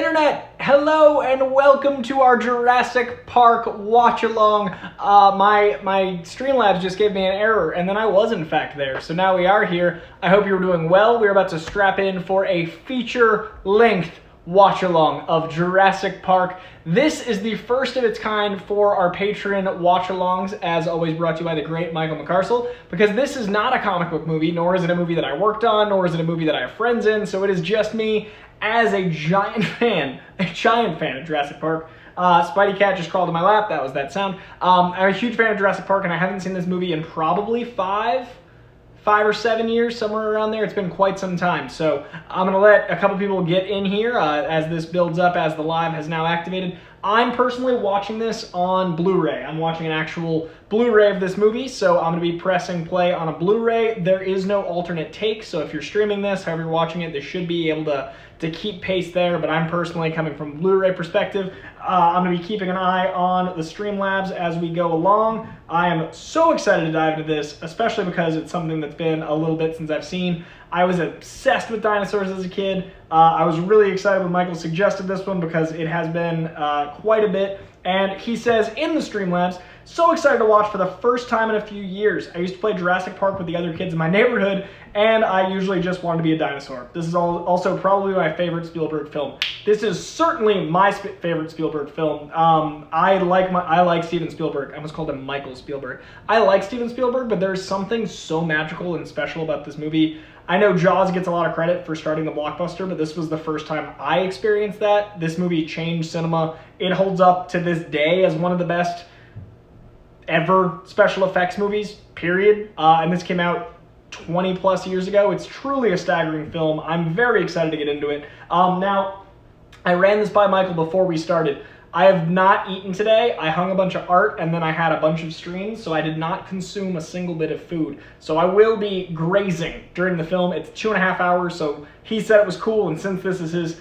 Internet! Hello and welcome to our Jurassic Park watch-along. My Streamlabs just gave me an error, and then I was in fact there, so now we are here. I hope you're doing well. We're about to strap in for a feature-length watch-along of Jurassic Park. This is the first of its kind for our Patron watch-alongs, as always brought to you by the great Michael McCarstle, because this is not a comic book movie, nor is it a movie that I worked on, nor is it a movie that I have friends in, so it is just me as a giant fan of Jurassic Park. Spidey Cat just crawled in my lap, that was that sound. I'm a huge fan of Jurassic Park, and I haven't seen this movie in probably five or 7 years, somewhere around there. It's been quite some time. So I'm gonna let a couple people get in here as this builds up, as the live has now activated. I'm personally watching this on Blu-ray. I'm watching an actual Blu-ray of this movie, so I'm gonna be pressing play on a Blu-ray. There is no alternate take, so if you're streaming this, however you're watching it, they should be able to keep pace there, but I'm personally coming from a Blu-ray perspective. I'm gonna be keeping an eye on the Streamlabs as we go along. I am so excited to dive into this, especially because it's something that's been a little bit since I've seen. I was obsessed with dinosaurs as a kid. I was really excited when Michael suggested this one because it has been quite a bit. And he says in the Streamlabs, so excited to watch for the first time in a few years. I used to play Jurassic Park with the other kids in my neighborhood, and I usually just wanted to be a dinosaur. This is also probably my favorite Spielberg film. This is certainly my favorite Spielberg film. I like Steven Spielberg. I almost called him Michael Spielberg. I like Steven Spielberg, but there's something so magical and special about this movie. I know Jaws gets a lot of credit for starting the blockbuster, but this was the first time I experienced that. This movie changed cinema. It holds up to this day as one of the best ever special effects movies, period. And this came out 20 plus years ago. It's truly a staggering film. I'm very excited to get into it. Now, I ran this by Michael before we started. I have not eaten today. I hung a bunch of art and then I had a bunch of streams, so I did not consume a single bit of food. So I will be grazing during the film. It's 2.5 hours, so he said it was cool, and since this is his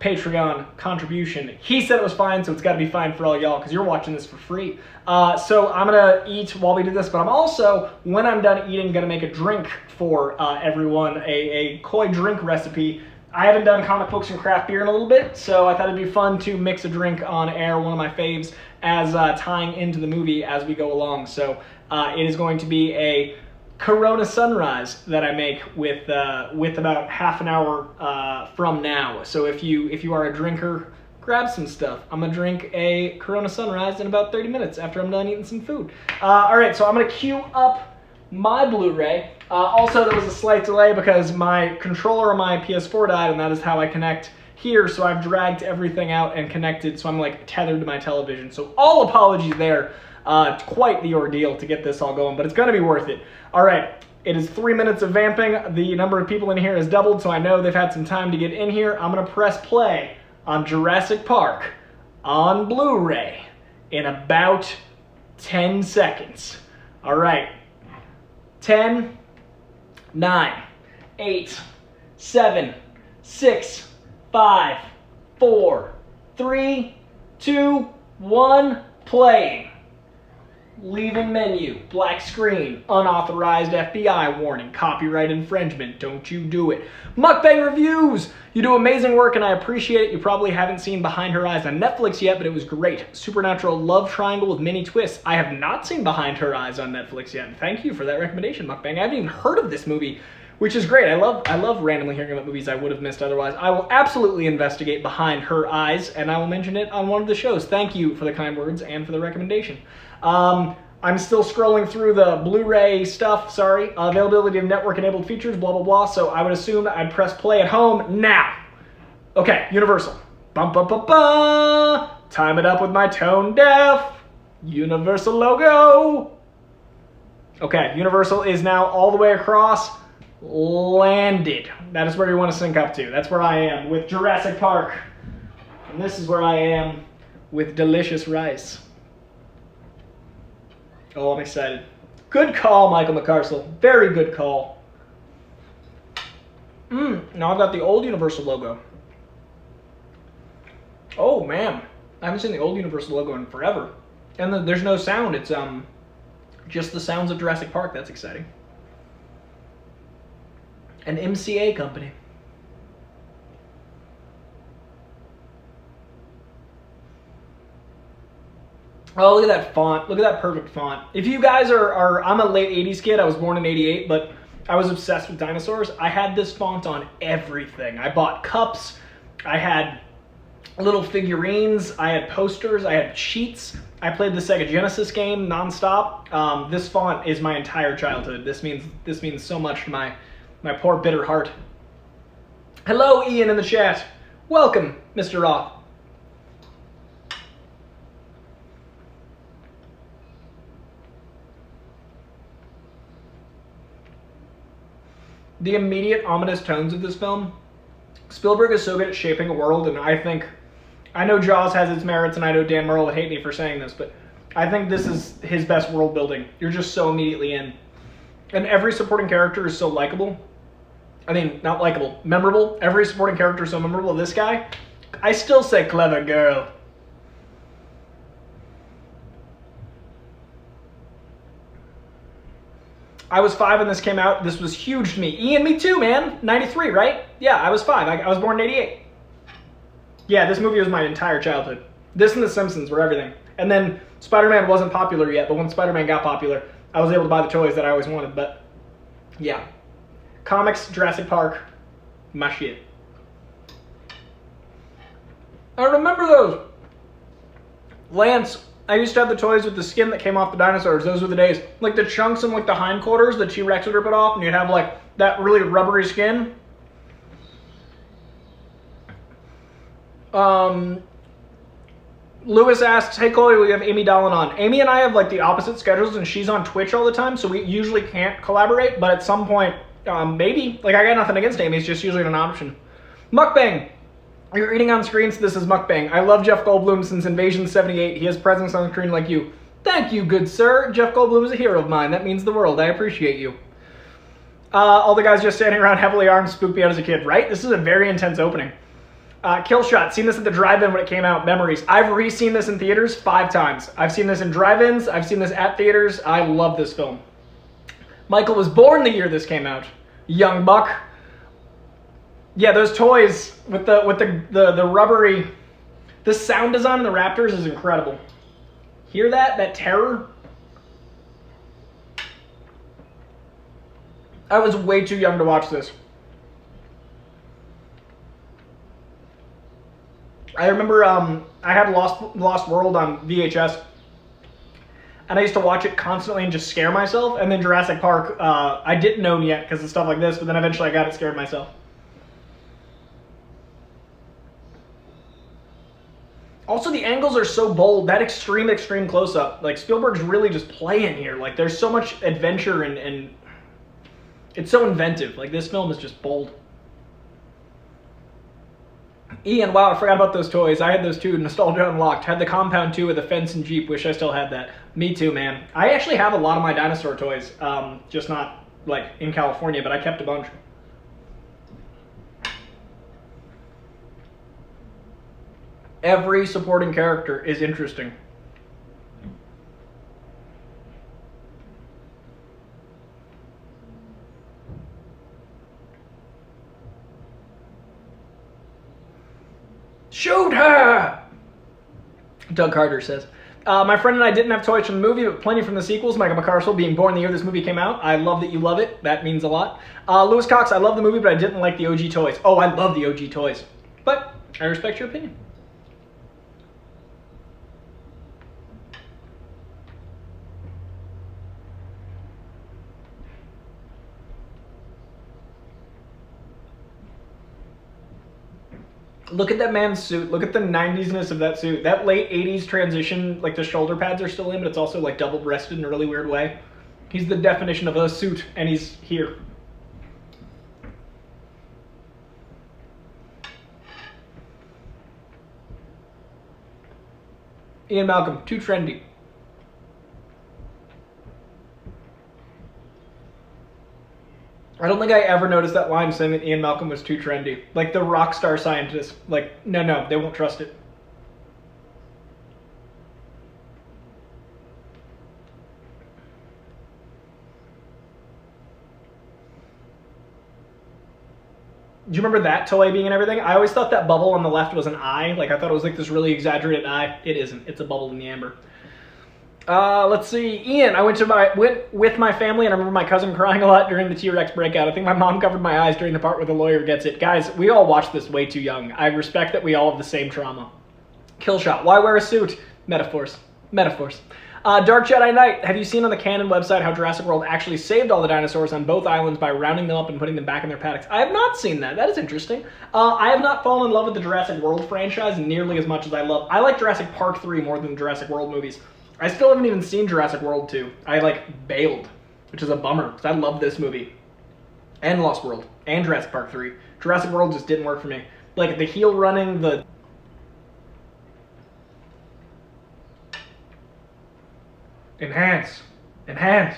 Patreon contribution, he said it was fine, so it's got to be fine for all y'all because you're watching this for free. So I'm gonna eat while we do this, but I'm also, when I'm done eating, gonna make a drink for everyone, a Coy drink recipe. I haven't done comic books and craft beer in a little bit, so I thought it'd be fun to mix a drink on air, one of my faves, as tying into the movie as we go along. So it is going to be a Corona Sunrise that I make with about half an hour from now. So if you are a drinker, grab some stuff. I'm gonna drink a Corona Sunrise in about 30 minutes after I'm done eating some food. All right, so I'm gonna queue up my Blu-ray. Also, there was a slight delay because my controller on my PS4 died, and that is how I connect here. So I've dragged everything out and connected, so I'm like tethered to my television. So all apologies there. Quite the ordeal to get this all going, but it's gonna be worth it. All right, it is 3 minutes of vamping. The number of people in here has doubled, so I know they've had some time to get in here. I'm gonna press play on Jurassic Park on Blu-ray in about 10 seconds. All right, 10, 9, 8, 7, 6, 5, 4, 3, 2, 1, playing. Leaving menu, black screen, unauthorized FBI warning, copyright infringement, don't you do it. Mukbang reviews! You do amazing work and I appreciate it. You probably haven't seen Behind Her Eyes on Netflix yet, but it was great. Supernatural love triangle with many twists. I have not seen Behind Her Eyes on Netflix yet. Thank you for that recommendation, Mukbang. I haven't even heard of this movie, which is great. I love randomly hearing about movies I would have missed otherwise. I will absolutely investigate Behind Her Eyes, and I will mention it on one of the shows. Thank you for the kind words and for the recommendation. I'm still scrolling through the Blu-ray stuff, sorry. Availability of network-enabled features, blah, blah, blah. So I would assume that I'd press play at home now. Okay, Universal. Bum, bum, bum, bum. Time it up with my tone deaf Universal logo. Okay, Universal is now all the way across. Landed. That is where you want to sync up to. That's where I am with Jurassic Park. And this is where I am with delicious rice. Oh, I'm excited. Good call, Michael McCarstle. Very good call. Now I've got the old Universal logo. Oh, man. I haven't seen the old Universal logo in forever. And there's no sound. It's just the sounds of Jurassic Park. That's exciting. An MCA company. Oh, look at that font. Look at that perfect font. If you guys are I'm a late 80s kid. I was born in 88, but I was obsessed with dinosaurs. I had this font on everything. I bought cups. I had little figurines. I had posters. I had sheets. I played the Sega Genesis game nonstop. This font is my entire childhood. This means so much to my poor bitter heart. Hello, Ian in the chat. Welcome, Mr. Roth. The immediate ominous tones of this film. Spielberg is so good at shaping a world, and I know Jaws has its merits, and I know Dan Merle would hate me for saying this, but I think this is his best world building. You're just so immediately in. And every supporting character is so likable. I mean, not likable, memorable. Every supporting character is so memorable. This guy, I still say clever girl. I was 5 when this came out. This was huge to me. Ian, me too, man. 93, right? Yeah, I was 5. I was born in 88. Yeah, this movie was my entire childhood. This and The Simpsons were everything. And then Spider-Man wasn't popular yet, but when Spider-Man got popular, I was able to buy the toys that I always wanted. But yeah, comics, Jurassic Park, my shit. I remember those. Lance, I used to have the toys with the skin that came off the dinosaurs. Those were the days. Like the chunks and like the hindquarters that T-Rex would rip it off, and you'd have like that really rubbery skin. Lewis asks, hey Chloe, we have Amy Dolan on. Amy and I have like the opposite schedules, and she's on Twitch all the time, so we usually can't collaborate, but at some point, maybe. Like I got nothing against Amy, it's just usually an option. Mukbang. You're eating on screen, so this is Mukbang. I love Jeff Goldblum since Invasion 78. He has presence on screen like you. Thank you, good sir. Jeff Goldblum is a hero of mine. That means the world. I appreciate you. All the guys just standing around heavily armed spooked me out as a kid, right? This is a very intense opening. Killshot, seen this at the drive-in when it came out. Memories. I've re-seen this in theaters 5 times. I've seen this in drive-ins. I've seen this at theaters. I love this film. Michael was born the year this came out. Young buck. Yeah, those toys with the rubbery, the sound design of the Raptors is incredible. Hear that? That terror? I was way too young to watch this. I remember I had Lost World on VHS, and I used to watch it constantly and just scare myself. And then Jurassic Park, I didn't own yet because of stuff like this, but then eventually I got it, scared myself. Also, the angles are so bold. That extreme close-up. Like, Spielberg's really just playing here. Like, there's so much adventure and it's so inventive. Like, this film is just bold. Ian, wow, I forgot about those toys. I had those too. Nostalgia Unlocked. Had the compound too with a fence and Jeep. Wish I still had that. Me too, man. I actually have a lot of my dinosaur toys. Just not, like, in California, but I kept a bunch. Every supporting character is interesting. Shoot her! Doug Carter says. My friend and I didn't have toys from the movie, but plenty from the sequels. Michael McCarstle being born the year this movie came out. I love that you love it. That means a lot. Lewis Cox, I love the movie, but I didn't like the OG toys. Oh, I love the OG toys. But I respect your opinion. Look at that man's suit. Look at the 90s-ness of that suit. That late 80s transition, like the shoulder pads are still in, but it's also like double-breasted in a really weird way. He's the definition of a suit, and he's here. Ian Malcolm, too trendy. I don't think I ever noticed that line saying that Ian Malcolm was too trendy. Like the rock star scientist. Like, no, they won't trust it. Do you remember that toy being and everything? I always thought that bubble on the left was an eye. Like, I thought it was like this really exaggerated eye. It isn't. It's a bubble in the amber. Let's see. Ian, I went with my family, and I remember my cousin crying a lot during the T-Rex breakout. I think my mom covered my eyes during the part where the lawyer gets it. Guys, we all watched this way too young. I respect that we all have the same trauma. Killshot. Why wear a suit? Metaphors. Metaphors. Dark Jedi Knight. Have you seen on the canon website how Jurassic World actually saved all the dinosaurs on both islands by rounding them up and putting them back in their paddocks? I have not seen that. That is interesting. I have not fallen in love with the Jurassic World franchise nearly as much as I like Jurassic Park 3 more than the Jurassic World movies. I still haven't even seen Jurassic World 2. I bailed, which is a bummer because I love this movie. And Lost World. And Jurassic Park 3. Jurassic World just didn't work for me. Like the heel running, the... Enhance. Enhance.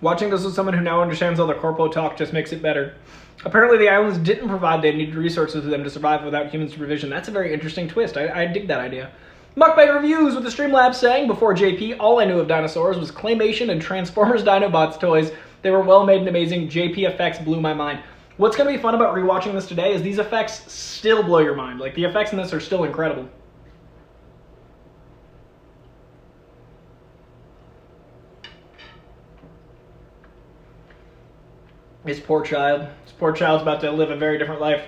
Watching this with someone who now understands all the corpo talk just makes it better. Apparently the islands didn't provide the needed resources for them to survive without human supervision. That's a very interesting twist. I dig that idea. Mukbang Reviews with the Streamlabs saying, before JP, all I knew of dinosaurs was Claymation and Transformers Dinobots toys. They were well made and amazing. JP effects blew my mind. What's going to be fun about rewatching this today is these effects still blow your mind. Like, the effects in this are still incredible. This poor child. This poor child's about to live a very different life.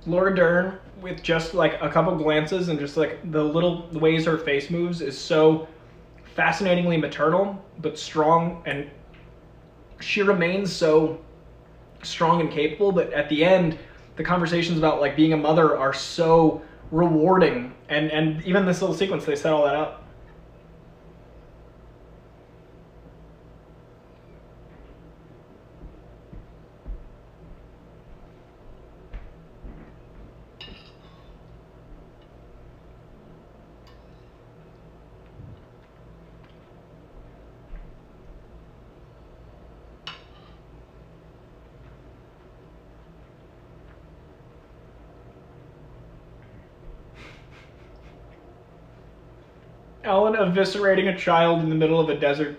Laura Dern, with just like a couple glances and just like the little ways her face moves, is so fascinatingly maternal, but strong, and she remains so strong and capable, but at the end, the conversations about like being a mother are so rewarding, and even this little sequence, they set all that up. Alan eviscerating a child in the middle of a desert.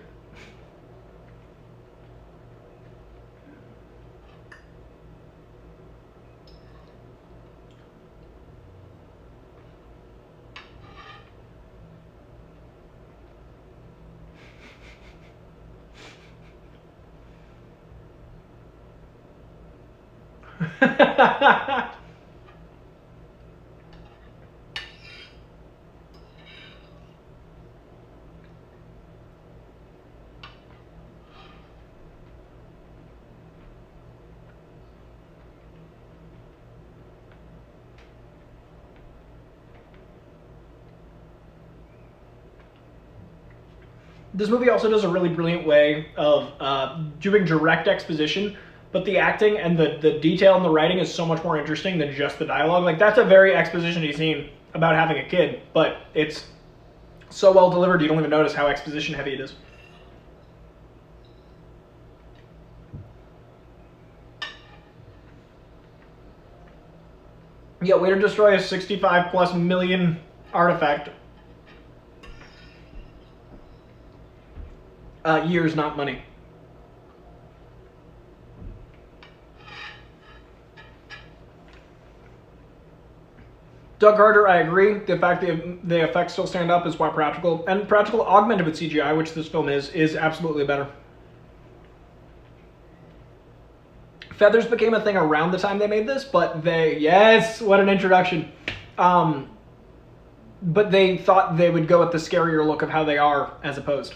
This movie also does a really brilliant way of doing direct exposition, but the acting and the detail in the writing is so much more interesting than just the dialogue. Like, that's a very exposition-y scene about having a kid, but it's so well delivered you don't even notice how exposition-heavy it is. Yeah, way to destroy a 65+ million artifact. Years, not money. Doug Carter, I agree. The fact that the effects still stand up is why practical, and practical augmented with CGI, which this film is absolutely better. Feathers became a thing around the time they made this, but yes, what an introduction. But they thought they would go with the scarier look of how they are as opposed.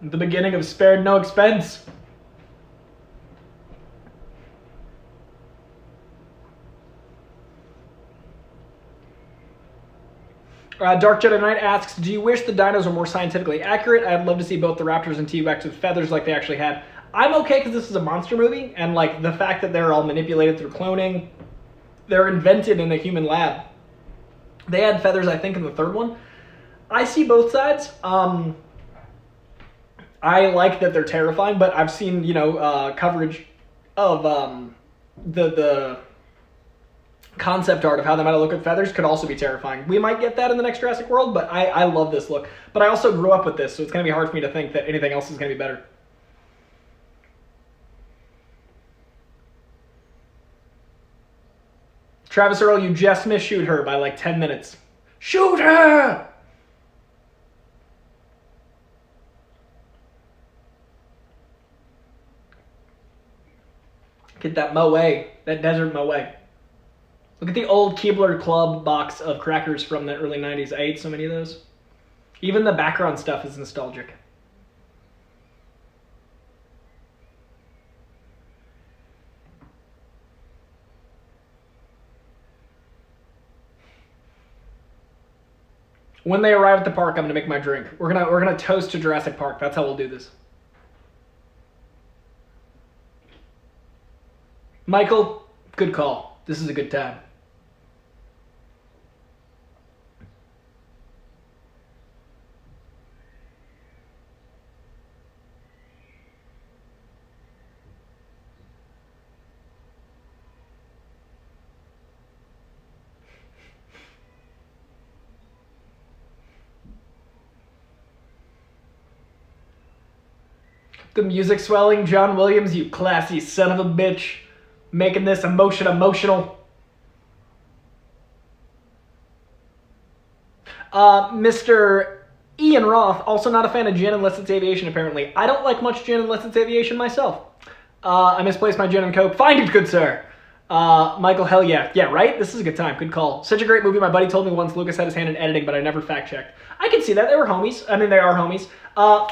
The beginning of Spared No Expense. Dark Jedi Knight asks, do you wish the dinos were more scientifically accurate? I'd love to see both the Raptors and T-Rex with feathers like they actually had. I'm okay because this is a monster movie, and like the fact that they're all manipulated through cloning, they're invented in a human lab. They had feathers, I think, in the third one. I see both sides. I like that they're terrifying, but I've seen, coverage of the concept art of how they might look with feathers could also be terrifying. We might get that in the next Jurassic World, but I love this look. But I also grew up with this, so it's going to be hard for me to think that anything else is going to be better. Travis Earl, you just misshoot her by like 10 minutes. Shoot her! Get that Moe, that desert Moe. Look at the old Keebler Club box of crackers from the early 90s. I ate so many of those. Even the background stuff is nostalgic. When they arrive at the park, I'm gonna make my drink. We're gonna toast to Jurassic Park. That's how we'll do this. Michael, good call. This is a good time. The music swelling, John Williams, you classy son of a bitch. Making this emotional. Mr. Ian Roth, also not a fan of gin unless it's aviation, apparently. I don't like much gin unless it's aviation myself. I misplaced my gin and coke. Find it, good sir. Michael, hell yeah. Yeah, right? This is a good time. Good call. Such a great movie. My buddy told me once Lucas had his hand in editing, but I never fact-checked. I can see that. They were homies. I mean, they are homies.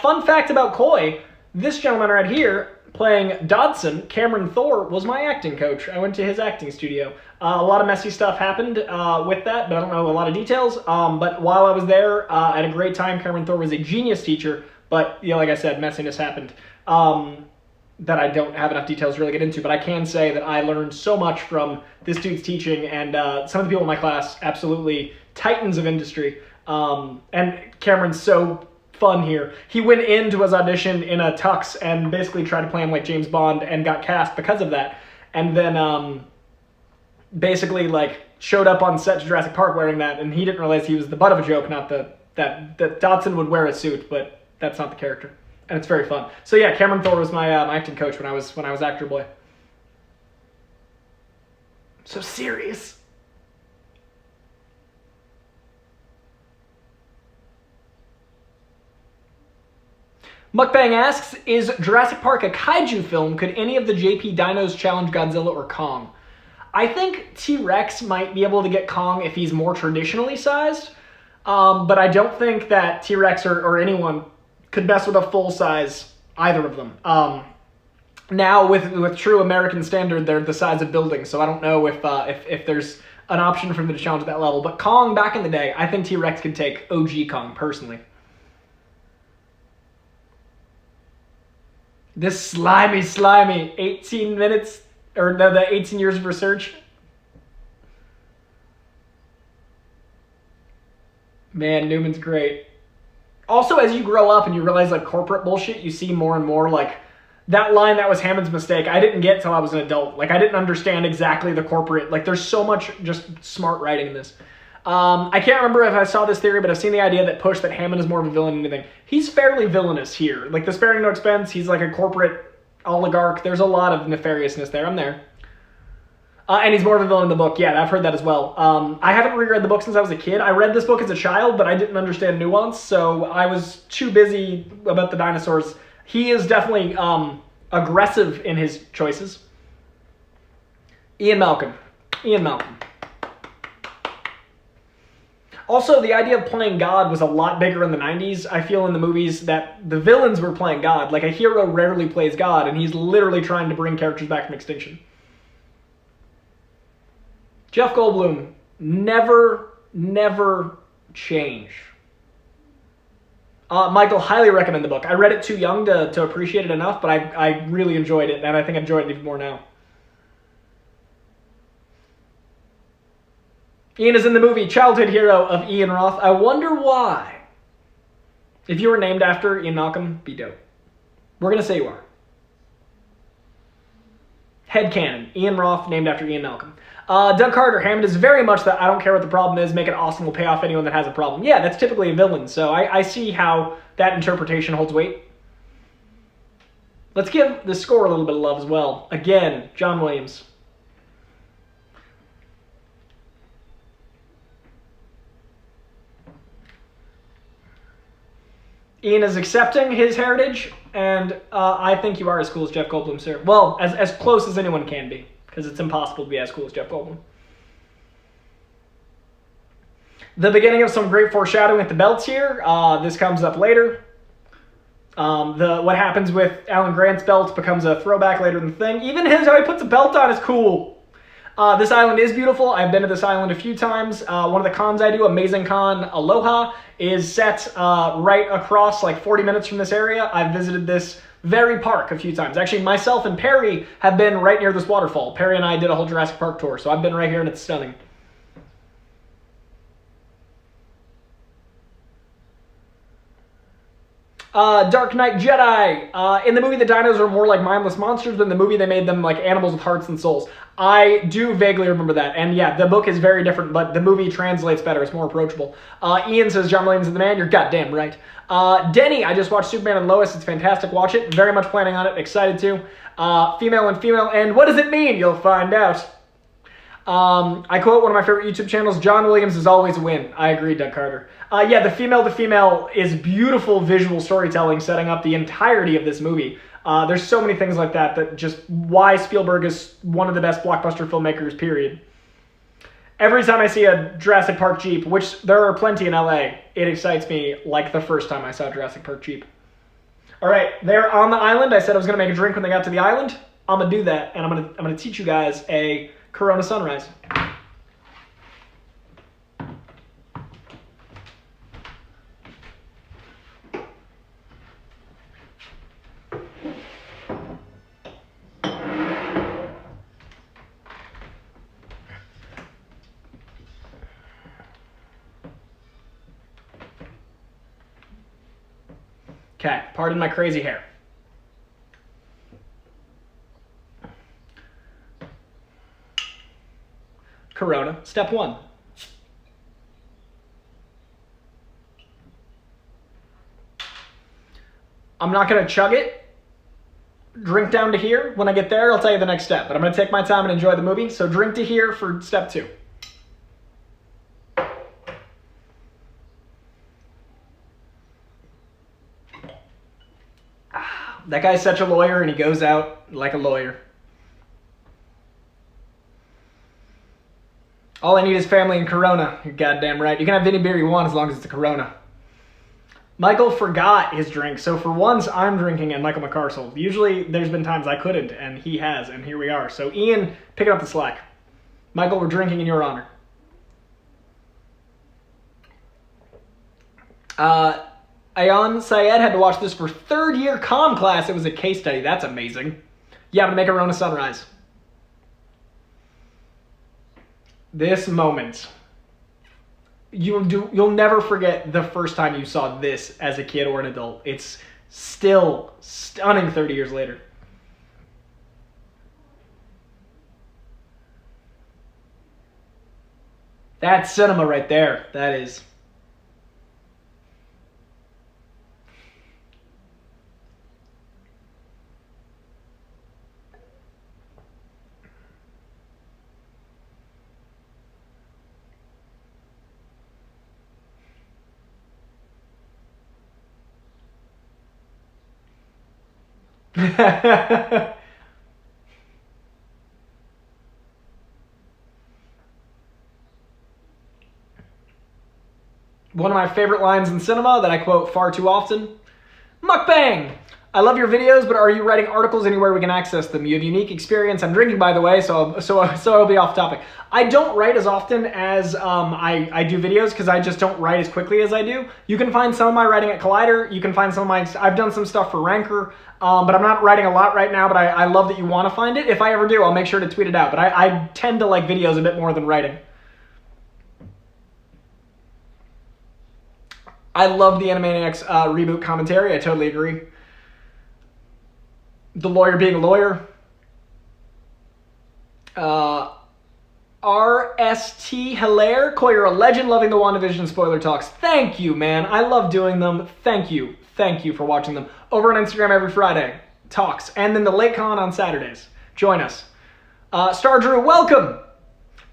Fun fact about Coy, this gentleman right here, playing Dodson, Cameron Thor, was my acting coach. I went to his acting studio. A lot of messy stuff happened with that, but I don't know a lot of details. But while I was there, I had a great time. Cameron Thor was a genius teacher, but like I said, messiness happened that I don't have enough details to really get into. But I can say that I learned so much from this dude's teaching, and some of the people in my class, absolutely titans of industry. And Cameron's so fun here. He went into his audition in a tux and basically tried to play him like James Bond and got cast because of that. And then basically like showed up on set to Jurassic Park wearing that, and he didn't realize he was the butt of a joke, not that Dodson would wear a suit, but that's not the character. And it's very fun. So yeah, Cameron Thor was my acting coach when I was actor boy. So serious. Mukbang asks, is Jurassic Park a kaiju film? Could any of the JP dinos challenge Godzilla or Kong? I think T-Rex might be able to get Kong if he's more traditionally sized, but I don't think that T-Rex or anyone could mess with a full size, either of them. Now with true American standard, they're the size of buildings, so I don't know if there's an option for them to challenge at that level. But Kong, back in the day, I think T-Rex could take OG Kong, personally. This slimy 18 minutes, or the 18 years of research. Man, Newman's great. Also, as you grow up and you realize like corporate bullshit, you see more and more like that line that was Hammond's mistake. I didn't get till I was an adult. Like I didn't understand exactly the corporate, like there's so much just smart writing in this. I can't remember if I saw this theory, but I've seen the idea that Hammond is more of a villain than anything. He's fairly villainous here. Like the Sparing No Expense, he's like a corporate oligarch. There's a lot of nefariousness there. I'm there. And he's more of a villain in the book. Yeah, I've heard that as well. I haven't reread the book since I was a kid. I read this book as a child, but I didn't understand nuance, so I was too busy about the dinosaurs. He is definitely aggressive in his choices. Ian Malcolm. Also, the idea of playing God was a lot bigger in the 90s. I feel in the movies that the villains were playing God. Like, a hero rarely plays God, and he's literally trying to bring characters back from extinction. Jeff Goldblum, never change. Michael, highly recommend the book. I read it too young to appreciate it enough, but I really enjoyed it, and I think I enjoy it even more now. Ian is in the movie Childhood Hero of Ian Roth. I wonder why. If you were named after Ian Malcolm, be dope. We're going to say you are. Headcanon. Ian Roth named after Ian Malcolm. Doug Carter, Hammond is very much that I don't care what the problem is, make it awesome, will pay off anyone that has a problem. Yeah, that's typically a villain, so I see how that interpretation holds weight. Let's give the score a little bit of love as well. Again, John Williams. Ian is accepting his heritage, and I think you are as cool as Jeff Goldblum, sir. Well, as close as anyone can be, because it's impossible to be as cool as Jeff Goldblum. The beginning of some great foreshadowing at the belts here. This comes up later. What happens with Alan Grant's belt becomes a throwback later in the thing. Even how he puts a belt on is cool. This island is beautiful. I've been to this island a few times. One of the cons I do, Amazing Con Aloha, is set right across like 40 minutes from this area. I've visited this very park a few times. Actually, myself and Perry have been right near this waterfall. Perry and I did a whole Jurassic Park tour, so I've been right here and it's stunning. Dark Knight Jedi. In the movie, the dinos are more like mindless monsters, but in the movie, they made them like animals with hearts and souls. I do vaguely remember that. And yeah, the book is very different, but the movie translates better. It's more approachable. Ian says, John Williams is the man. You're goddamn right. Denny, I just watched Superman and Lois. It's fantastic. Watch it. Very much planning on it. Excited to. Female and female. And what does it mean? You'll find out. I quote one of my favorite YouTube channels, John Williams is always a win. I agree, Doug Carter. Yeah, the female to female is beautiful visual storytelling setting up the entirety of this movie. There's so many things like that just why Spielberg is one of the best blockbuster filmmakers, period. Every time I see a Jurassic Park Jeep, which there are plenty in LA, it excites me like the first time I saw Jurassic Park Jeep. All right, they're on the island. I said I was going to make a drink when they got to the island. I'm going to do that, and I'm going to teach you guys a Corona Sunrise. Okay, pardon my crazy hair. Corona, step 1. I'm not going to chug it, drink down to here. When I get there, I'll tell you the next step. But I'm going to take my time and enjoy the movie. So drink to here for step 2. That guy's such a lawyer, and he goes out like a lawyer. All I need is family and Corona. You're goddamn right. You can have any beer you want as long as it's a Corona. Michael forgot his drink, so for once I'm drinking and Michael McCarstle. Usually there's been times I couldn't, and he has, and here we are. So Ian, picking up the slack. Michael, we're drinking in your honor. Ayan Syed had to watch this for 3rd year comm class. It was a case study. That's amazing. Yeah, I'm gonna make a Corona Sunrise. This moment. You'll never forget the first time you saw this as a kid or an adult. It's still stunning 30 years later. That's cinema right there. That is. One of my favorite lines in cinema that I quote far too often. Mukbang! I love your videos, but are you writing articles anywhere we can access them? You have unique experience. I'm drinking, by the way, so I'll be off topic. I don't write as often as I do videos because I just don't write as quickly as I do. You can find some of my writing at Collider. You can find some of my, I've done some stuff for Ranker, but I'm not writing a lot right now, but I love that you want to find it. If I ever do, I'll make sure to tweet it out. But I tend to like videos a bit more than writing. I love the Animaniacs reboot commentary. I totally agree. The lawyer being a lawyer. RST Hilaire. Coy, you're a legend, loving the WandaVision spoiler talks. Thank you, man. I love doing them. Thank you. Thank you for watching them. Over on Instagram every Friday. Talks. And then the Late Con on Saturdays. Join us. Star Drew, welcome.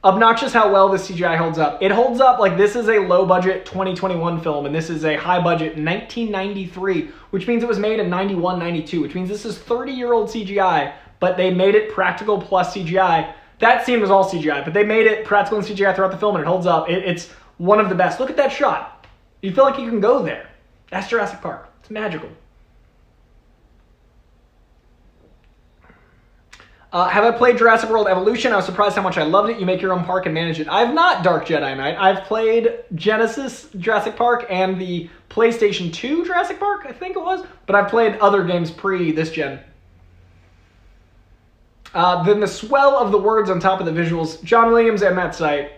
Obnoxious how well this CGI holds up. It holds up like this is a low-budget 2021 film, and this is a high-budget 1993, which means it was made in 91, 92, which means this is 30-year-old CGI, but they made it practical plus CGI. That scene was all CGI, but they made it practical and CGI throughout the film, and it holds up. It's one of the best. Look at that shot. You feel like you can go there. That's Jurassic Park. It's magical. Have I played Jurassic World Evolution? I was surprised how much I loved it. You make your own park and manage it. I have not, Dark Jedi Knight. I've played Genesis Jurassic Park and the PlayStation 2 Jurassic Park, I think it was. But I've played other games pre this gen. Then the swell of the words on top of the visuals. John Williams and Matt Sight.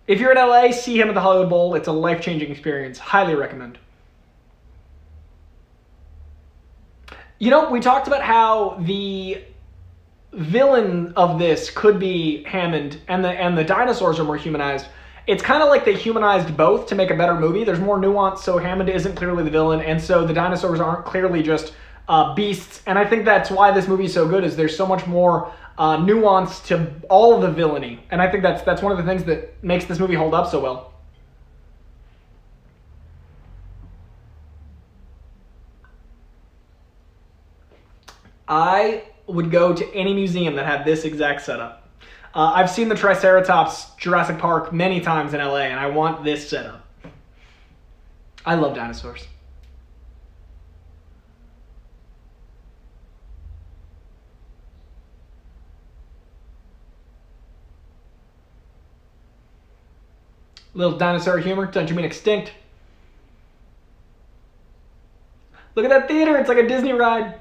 If you're in LA, see him at the Hollywood Bowl. It's a life-changing experience. Highly recommend. You know, we talked about how the villain of this could be Hammond and the dinosaurs are more humanized. It's kind of like they humanized both to make a better movie. There's more nuance, so Hammond isn't clearly the villain, and so the dinosaurs aren't clearly just beasts. And I think that's why this movie is so good, is there's so much more nuance to all of the villainy. And I think that's one of the things that makes this movie hold up so well. I would go to any museum that had this exact setup. I've seen the Triceratops Jurassic Park many times in LA, and I want this setup. I love dinosaurs. Little dinosaur humor. Don't you mean extinct? Look at that theater. It's like a Disney ride.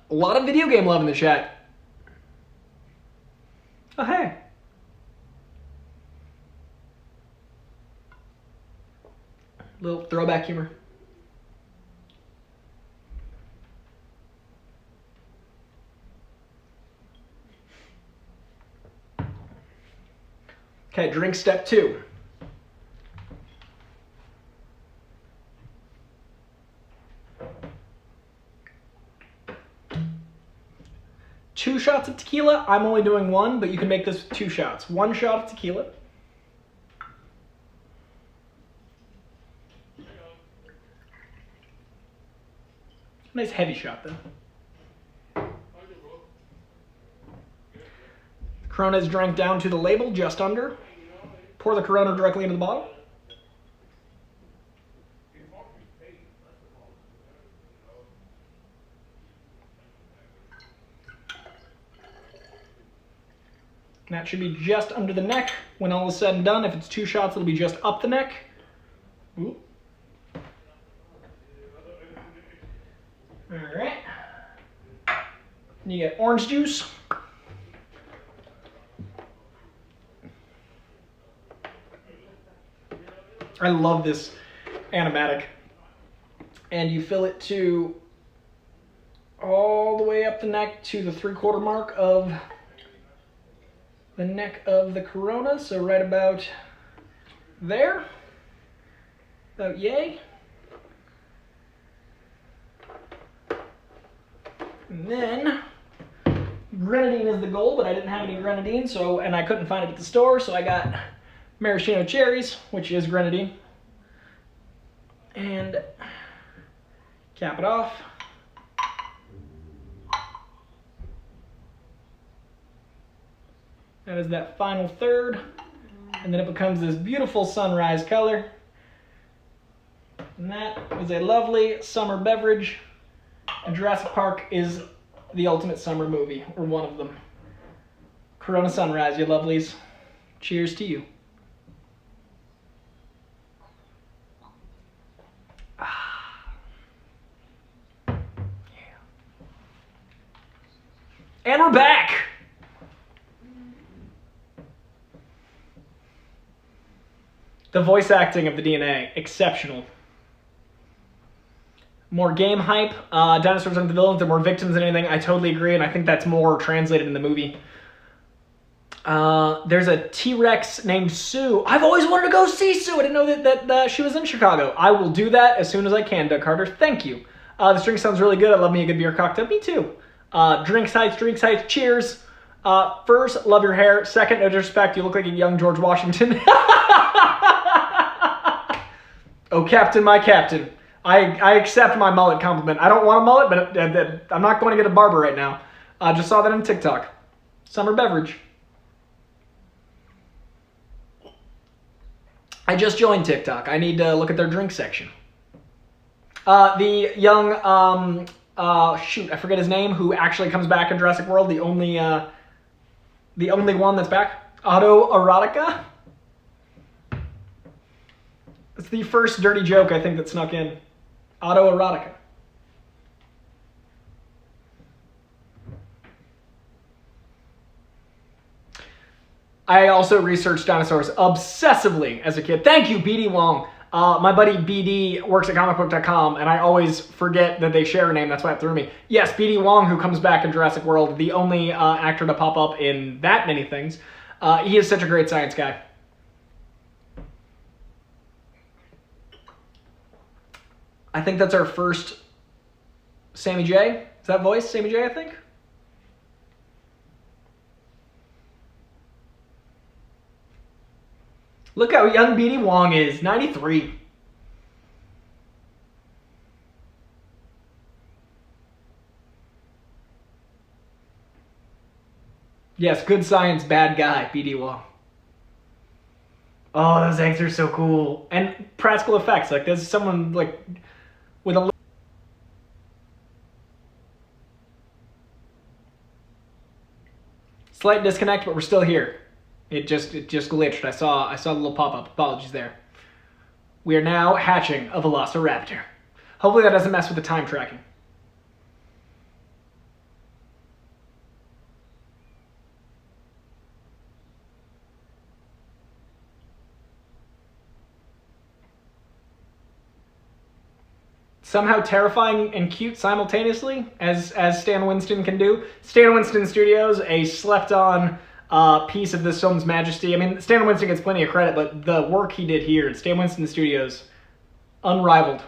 A lot of video game love in the chat. Oh, hey. Little throwback humor. Okay, drink step 2. Two shots of tequila. I'm only doing one, but you can make this 2 shots. 1 shot of tequila. Nice heavy shot, though. Corona is drank down to the label, just under. Pour the Corona directly into the bottle. And that should be just under the neck when all is said and done. If it's 2 shots, it'll be just up the neck. Ooh. All right. And you get orange juice. I love this animatic. And you fill it to all the way up the neck to the 3/4 mark of the neck of the Corona, so right about there, about yay. And then grenadine is the goal, but I didn't have any grenadine, and I couldn't find it at the store, so I got maraschino cherries, which is grenadine, and cap it off. That is that final third. And then it becomes this beautiful sunrise color. And that is a lovely summer beverage. And Jurassic Park is the ultimate summer movie, or one of them. Corona Sunrise, you lovelies. Cheers to you. Yeah. And we're back! The voice acting of the DNA, exceptional. More game hype. Dinosaurs aren't the villains, they're more victims than anything. I totally agree, and I think that's more translated in the movie. There's a T-Rex named Sue. I've always wanted to go see Sue. I didn't know that she was in Chicago. I will do that as soon as I can, Doug Carter. Thank you. This drink sounds really good. I love me a good beer cocktail. Me too. Drink sites. Cheers. First, love your hair. Second, no disrespect, you look like a young George Washington. Oh, Captain, my Captain. I accept my mullet compliment. I don't want a mullet, but I'm not going to get a barber right now. Just saw that on TikTok. Summer beverage. I just joined TikTok. I need to look at their drink section. The young, shoot, I forget his name, who actually comes back in Jurassic World, the only one that's back. Autoerotica? It's the first dirty joke, I think, that snuck in. Autoerotica. I also researched dinosaurs obsessively as a kid. Thank you, BD Wong. My buddy BD works at comicbook.com, and I always forget that they share a name. That's why it threw me. Yes, BD Wong, who comes back in Jurassic World, the only actor to pop up in that many things. He is such a great science guy. I think that's our first Sammy J. Is that voice? Sammy J, I think? Look how young BD Wong is, 93. Yes, good science, bad guy, BD Wong. Oh, those eggs are so cool. And practical effects, like there's someone like with a slight disconnect, but we're still here. It just glitched. I saw a little pop-up. Apologies there. We are now hatching a Velociraptor. Hopefully that doesn't mess with the time tracking. Somehow terrifying and cute simultaneously, as Stan Winston can do. Stan Winston Studios, a slept-on piece of this film's majesty. I mean, Stan Winston gets plenty of credit, but the work he did here at Stan Winston Studios, unrivaled.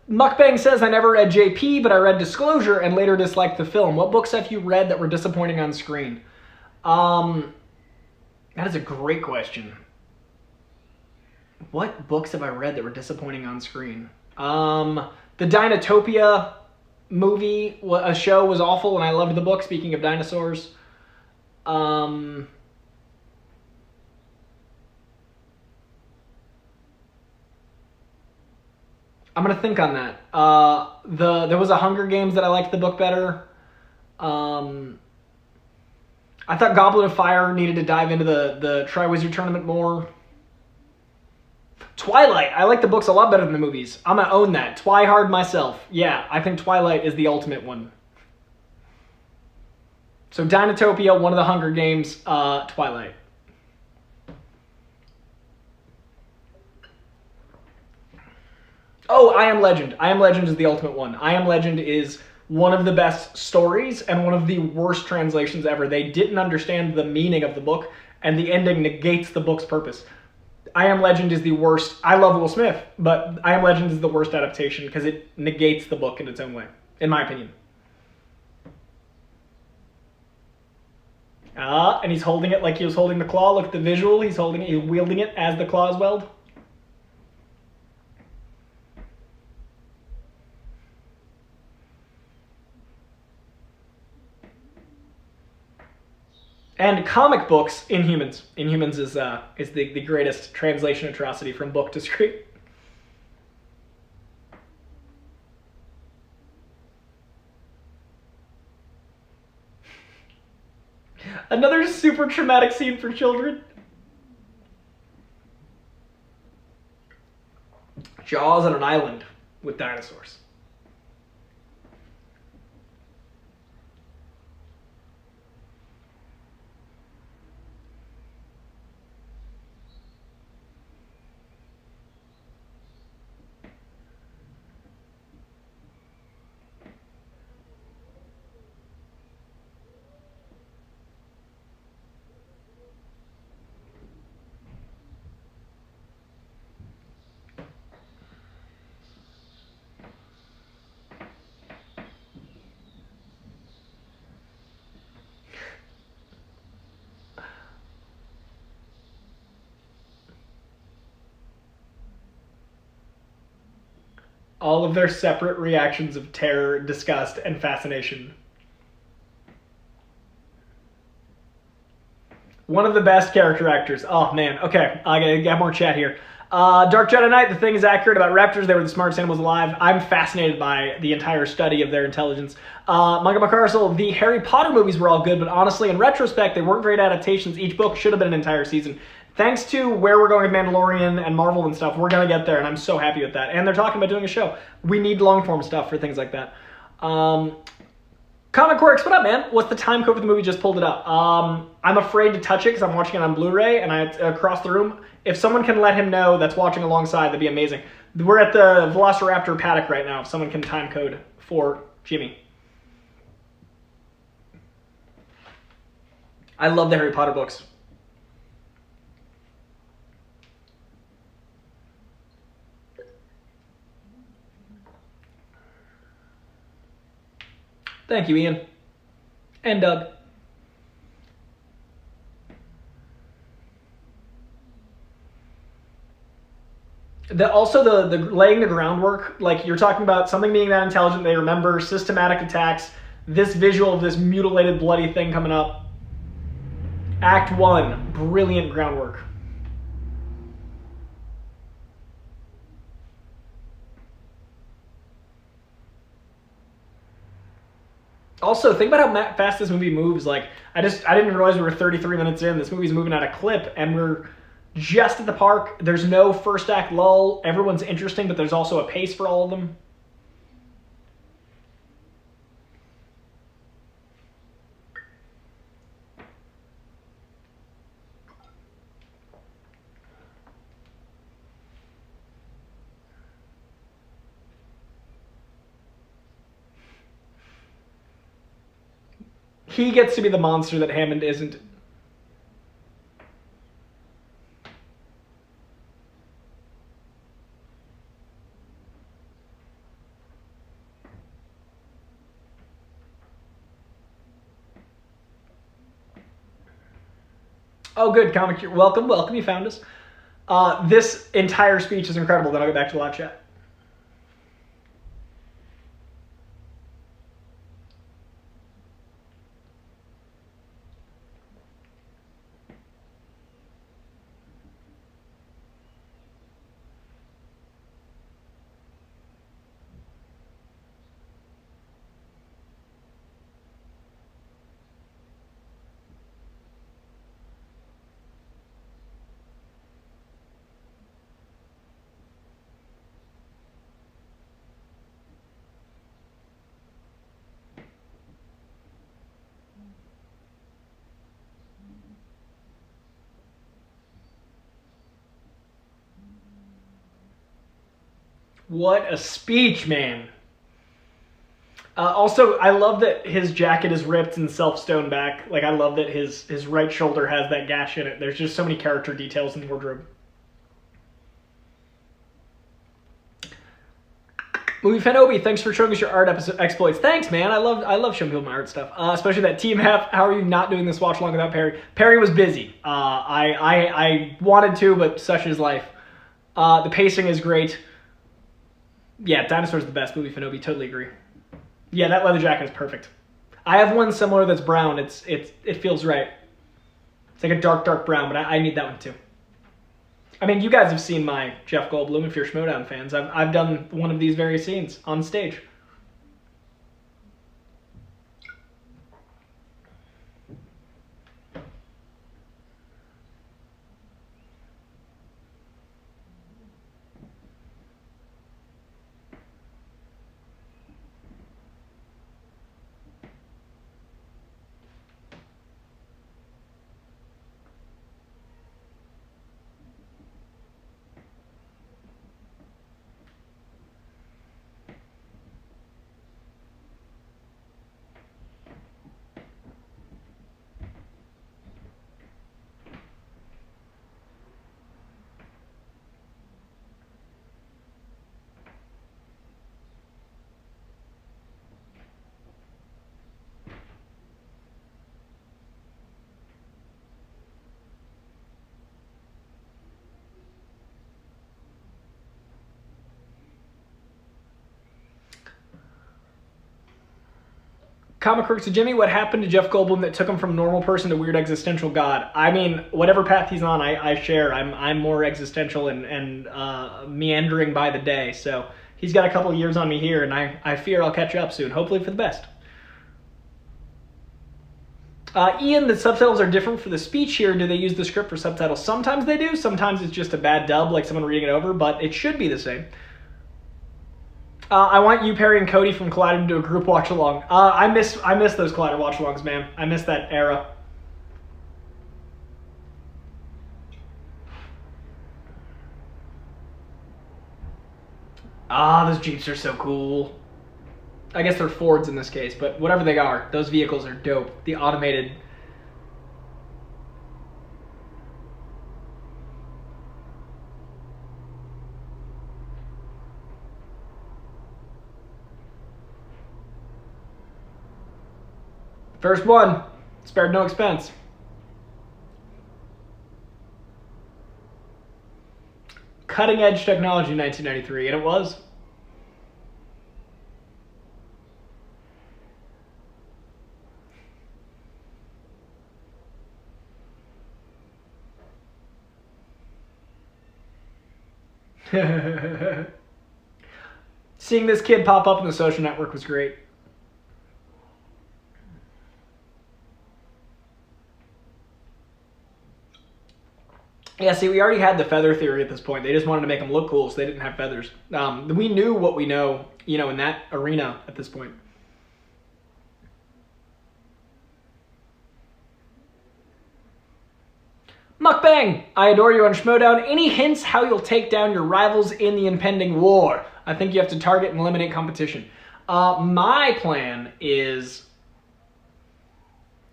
Mukbang says, I never read JP, but I read Disclosure and later disliked the film. What books have you read that were disappointing on screen? That is a great question. What books have I read that were disappointing on screen? The Dinotopia movie, a show, was awful, and I loved the book, speaking of dinosaurs. I'm going to think on that. There was a Hunger Games that I liked the book better. I thought Goblet of Fire needed to dive into the Triwizard Tournament more. Twilight. I like the books a lot better than the movies. I'm going to own that. Twihard myself. Yeah, I think Twilight is the ultimate one. So Dinotopia, one of the Hunger Games, Twilight. Oh, I Am Legend. I Am Legend is the ultimate one. I Am Legend is one of the best stories and one of the worst translations ever. They didn't understand the meaning of the book, and the ending negates the book's purpose. I Am Legend is the worst. I love Will Smith, but I Am Legend is the worst adaptation because it negates the book in its own way, in my opinion. And he's holding it like he was holding the claw. Look at the visual. He's wielding it as the claw is weld. And comic books, Inhumans. Inhumans is the greatest translation atrocity from book to screen. Another super traumatic scene for children. Jaws on an island with dinosaurs. All of their separate reactions of terror, disgust, and fascination. One of the best character actors. Oh, man. Okay, I gotta get more chat here. Dark Jedi Knight, the thing is accurate about raptors. They were the smartest animals alive. I'm fascinated by the entire study of their intelligence. Michael McCarstle, the Harry Potter movies were all good, but honestly, in retrospect, they weren't great adaptations. Each book should have been an entire season. Thanks to where we're going with Mandalorian and Marvel and stuff, we're going to get there, and I'm so happy with that. And they're talking about doing a show. We need long-form stuff for things like that. Comic Quirks, what up, man? What's the time code for the movie? Just pulled it up. I'm afraid to touch it because I'm watching it on Blu-ray, and across the room. If someone can let him know that's watching alongside, that'd be amazing. We're at the Velociraptor paddock right now. If someone can time code for Jimmy. I love the Harry Potter books. Thank you, Ian. And Doug. Also, the laying the groundwork, like you're talking about something being that intelligent, they remember systematic attacks, this visual of this mutilated, bloody thing coming up. Act 1, brilliant groundwork. Also, think about how fast this movie moves. Like, I didn't realize we were 33 minutes in. This movie's moving at a clip, and we're just at the park. There's no first act lull. Everyone's interesting, but there's also a pace for all of them. He gets to be the monster that Hammond isn't. Oh, good, comic. Welcome, you found us. This entire speech is incredible. Then I'll get back to live chat. What a speech, man. Also, I love that his jacket is ripped and self-sewn back. Like, I love that his right shoulder has that gash in it. There's just so many character details in the wardrobe. Movie Fan Obi, thanks for showing us your art exploits. Thanks, man. I love showing people my art stuff. Especially that Team Half. How are you not doing this watch along without Perry? Perry was busy. I wanted to, but such is life. The pacing is great. Yeah, Dinosaur's the best. Movie Fan Obi, totally agree. Yeah, that leather jacket is perfect. I have one similar that's brown. It feels right. It's like a dark brown, but I need that one too. I mean, you guys have seen my Jeff Goldblum, if you're Schmodown fans. I've done one of these very scenes on stage. Comic Crooks to Jimmy, what happened to Jeff Goldblum that took him from normal person to weird existential god? I mean, whatever path he's on, I share. I'm more existential and meandering by the day. So he's got a couple years on me here, and I fear I'll catch up soon, hopefully for the best. Ian, the subtitles are different for the speech here. Do they use the script for subtitles? Sometimes they do. Sometimes it's just a bad dub, like someone reading it over, but it should be the same. I want you, Perry, and Cody from Collider to do a group watch-along. I miss those Collider watch-alongs, man. I miss that era. Those Jeeps are so cool. I guess they're Fords in this case, but whatever they are, those vehicles are dope. The automated... First one, spared no expense. Cutting edge technology in 1993, and it was. Seeing this kid pop up in the social network was great. Yeah, see, we already had the feather theory at this point. They just wanted to make them look cool, so they didn't have feathers. We knew what we know, in that arena at this point. Mukbang! I adore you on Schmodown. Any hints how you'll take down your rivals in the impending war? I think you have to target and eliminate competition. My plan is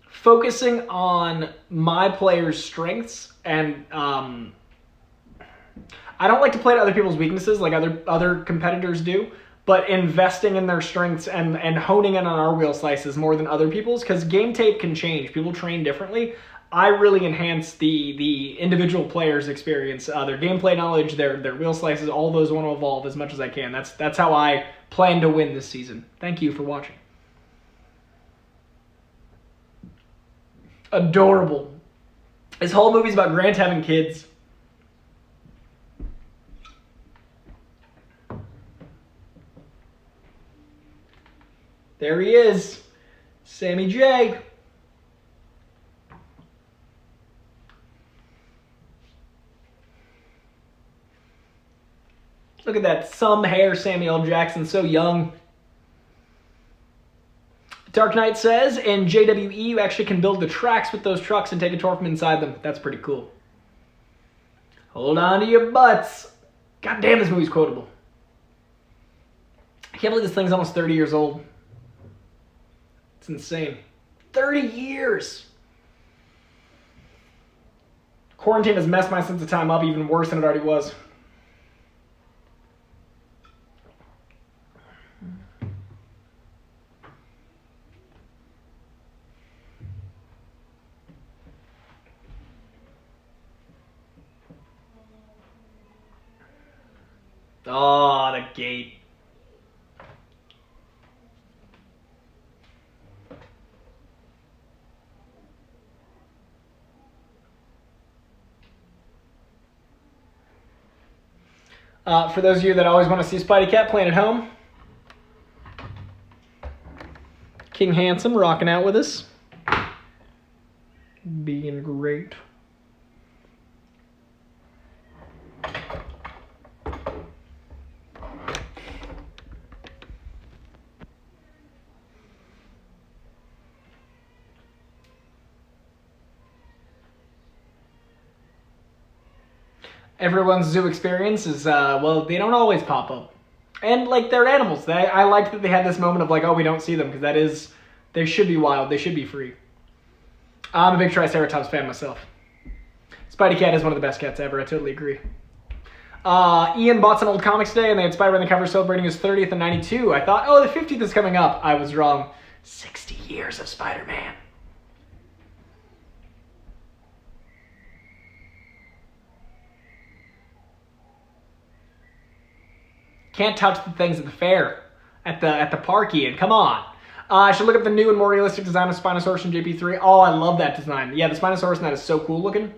focusing on my players' strengths, and I don't like to play to other people's weaknesses like other competitors do, but investing in their strengths and honing in on our wheel slices more than other people's, because game tape can change. People train differently. I really enhance the individual player's experience, their gameplay knowledge, their wheel slices, all those want to evolve as much as I can. That's how I plan to win this season. Thank you for watching. Adorable. This whole movie's about Grant having kids. There he is, Sammy J. Look at that some hair Samuel L. Jackson, so young. Dark Knight says, in JWE, you actually can build the tracks with those trucks and take a tour from inside them. That's pretty cool. Hold on to your butts. God damn, this movie's quotable. I can't believe this thing's almost 30 years old. It's insane. 30 years! Quarantine has messed my sense of time up even worse than it already was. Oh, the gate. For those of you that always want to see Spidey Cat playing at home, King Handsome rocking out with us. Being great. Everyone's zoo experience is, well, they don't always pop up. And, like, they're animals. I like that they had this moment of, like, oh, we don't see them, because that is, they should be wild. They should be free. I'm a big Triceratops fan myself. Spidey Cat is one of the best cats ever. I totally agree. Ian bought some old comics today, and they had Spider-Man on the cover celebrating his 30th and 92. I thought, oh, the 50th is coming up. I was wrong. 60 years of Spider-Man. Can't touch the things at the fair, at the park, Ian. Come on. I should look up the new and more realistic design of Spinosaurus from JP3. Oh, I love that design. Yeah, the Spinosaurus in that is so cool looking.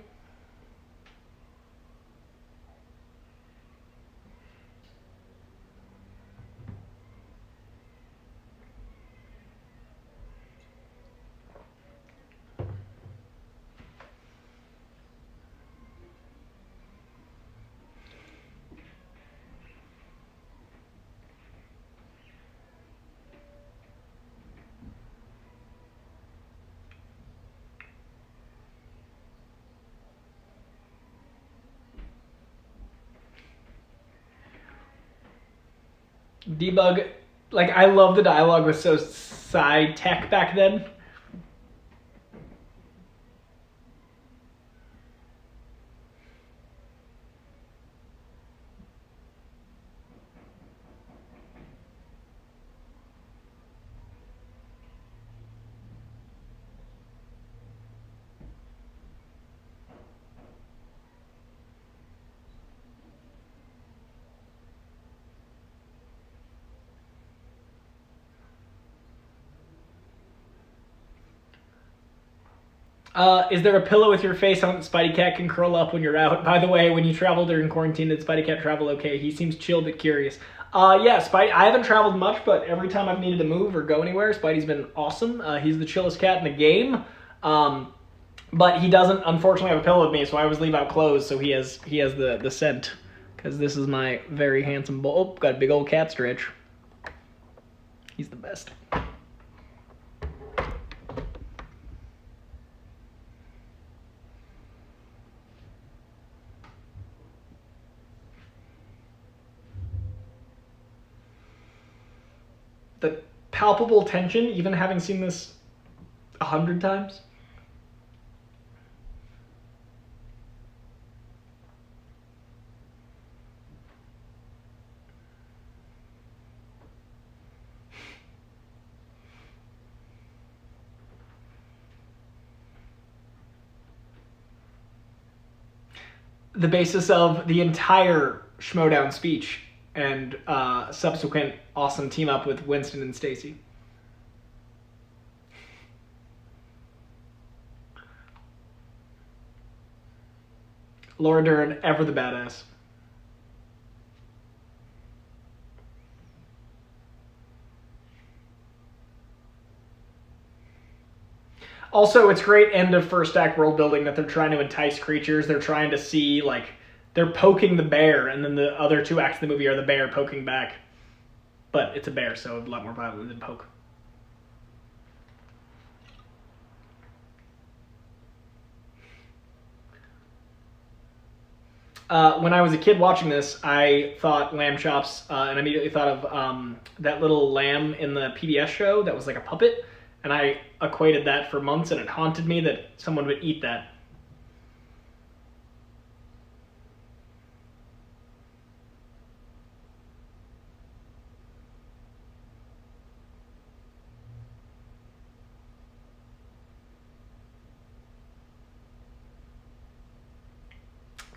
Debug, like, I love the dialogue was so sci-tech back then. Is there a pillow with your face on that Spidey Cat can curl up when you're out? By the way, when you travel during quarantine, did Spidey Cat travel okay? He seems chill but curious. Yeah, Spidey, I haven't traveled much, but every time I've needed to move or go anywhere, Spidey's been awesome. He's the chillest cat in the game. But he doesn't, unfortunately, have a pillow with me, so I always leave out clothes, so he has the scent. Because this is my very handsome boy. Oh, got a big old cat stretch. He's the best. The palpable tension, even having seen this 100 times. The basis of the entire Schmodown speech and subsequent awesome team up with Winston and Stacy. Laura Dern, ever the badass. Also, it's great end of first act world building that they're trying to entice creatures. They're trying to see, like, they're poking the bear, and then the other two acts of the movie are the bear poking back. But it's a bear, so a lot more violent than poke. When I was a kid watching this, I thought lamb chops, and immediately thought of that little lamb in the PBS show that was like a puppet. And I equated that for months, and it haunted me that someone would eat that.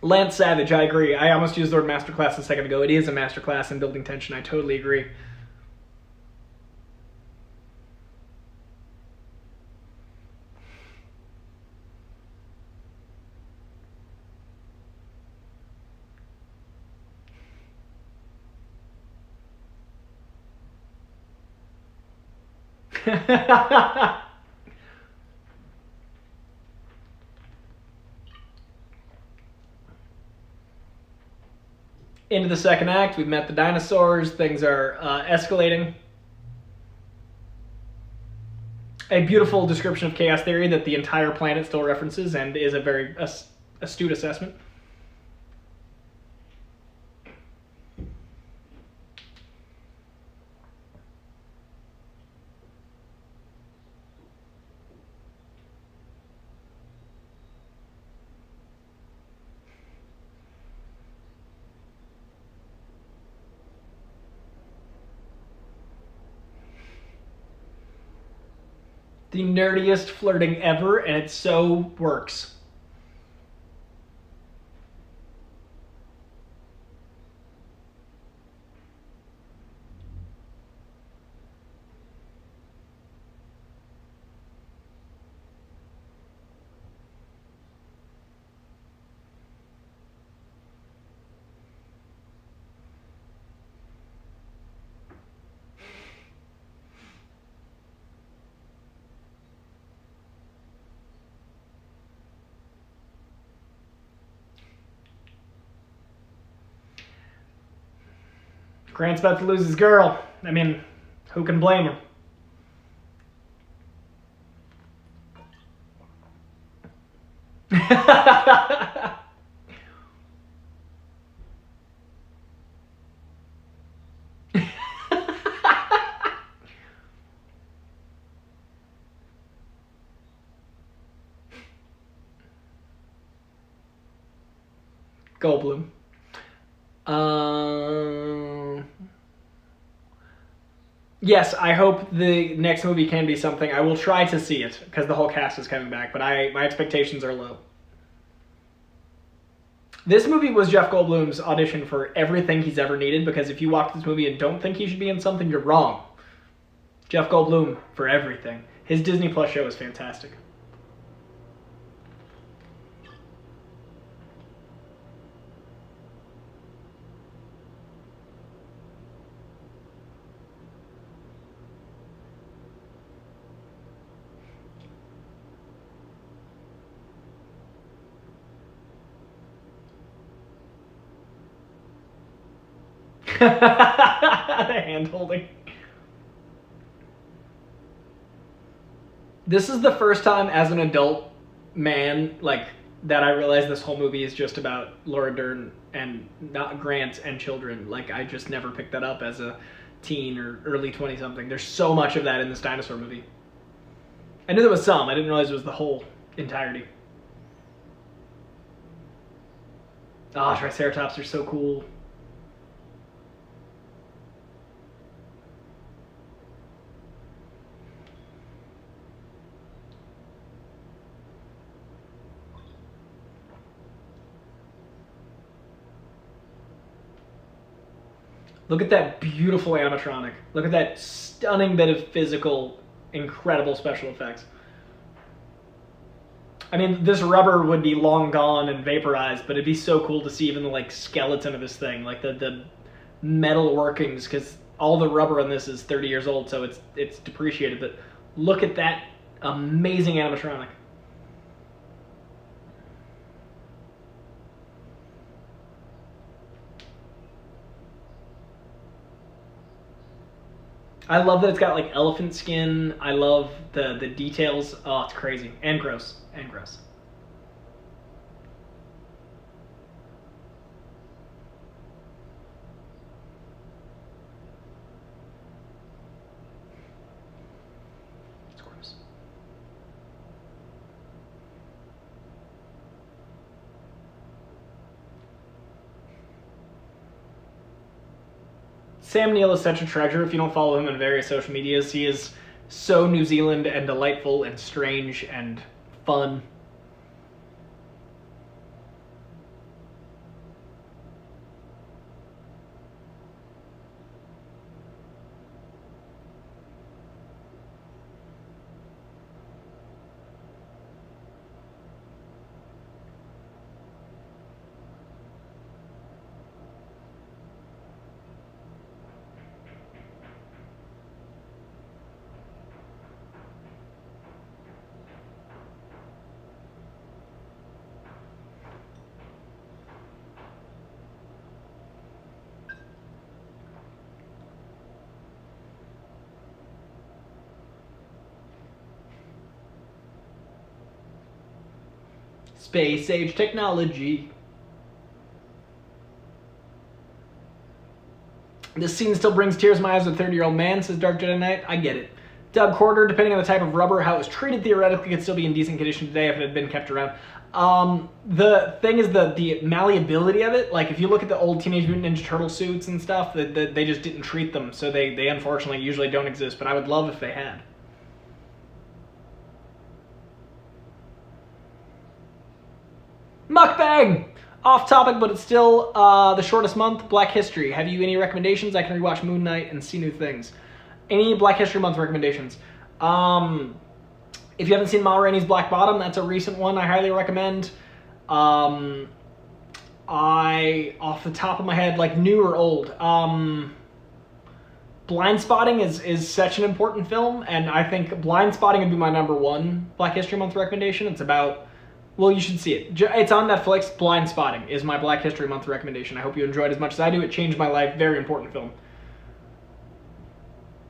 Lance Savage, I agree. I almost used the word masterclass a second ago. It is a masterclass in building tension. I totally agree. Into the second act, we've met the dinosaurs, things are escalating. A beautiful description of chaos theory that the entire planet still references and is a very astute assessment. The nerdiest flirting ever, and it so works. Grant's about to lose his girl. I mean, who can blame him? Goldblum. Yes, I hope the next movie can be something. I will try to see it because the whole cast is coming back, but my expectations are low. This movie was Jeff Goldblum's audition for everything he's ever needed, because if you watch this movie and don't think he should be in something, you're wrong. Jeff Goldblum for everything. His Disney Plus show is fantastic. The hand holding. This is the first time as an adult man, like, that I realized this whole movie is just about Laura Dern and not Grant and children. Like, I just never picked that up as a teen or early 20-something. There's so much of that in this dinosaur movie. I knew there was some. I didn't realize it was the whole entirety. Ah, Triceratops are so cool. Look at that beautiful animatronic. Look at that stunning bit of physical, incredible special effects. I mean, this rubber would be long gone and vaporized, but it'd be so cool to see even the like skeleton of this thing, like the metal workings, because all the rubber on this is 30 years old, so it's depreciated. But look at that amazing animatronic. I love that it's got like elephant skin. I love the details. Oh, it's crazy and gross and gross. Sam Neill is such a treasure. If you don't follow him on various social medias, he is so New Zealand and delightful and strange and fun. Space age technology. This scene still brings tears to my eyes as a 30-year-old man, says Dark Jedi Knight. I get it. Doug Quarter, depending on the type of rubber, how it was treated theoretically could still be in decent condition today if it had been kept around. The thing is the malleability of it. Like, if you look at the old Teenage Mutant Ninja Turtle suits and stuff, they just didn't treat them, so they unfortunately usually don't exist, but I would love if they had. Mukbang! Off topic, but it's still the shortest month, Black History. Have you any recommendations? I can rewatch Moon Knight and see new things. Any Black History Month recommendations? If you haven't seen Ma Rainey's Black Bottom, that's a recent one I highly recommend. Off the top of my head, like new or old, Blind Spotting is such an important film, and I think Blind Spotting would be my #1 Black History Month recommendation. It's about... Well, you should see it. It's on Netflix. Blind Spotting is my Black History Month recommendation. I hope you enjoyed it as much as I do. It changed my life. Very important film.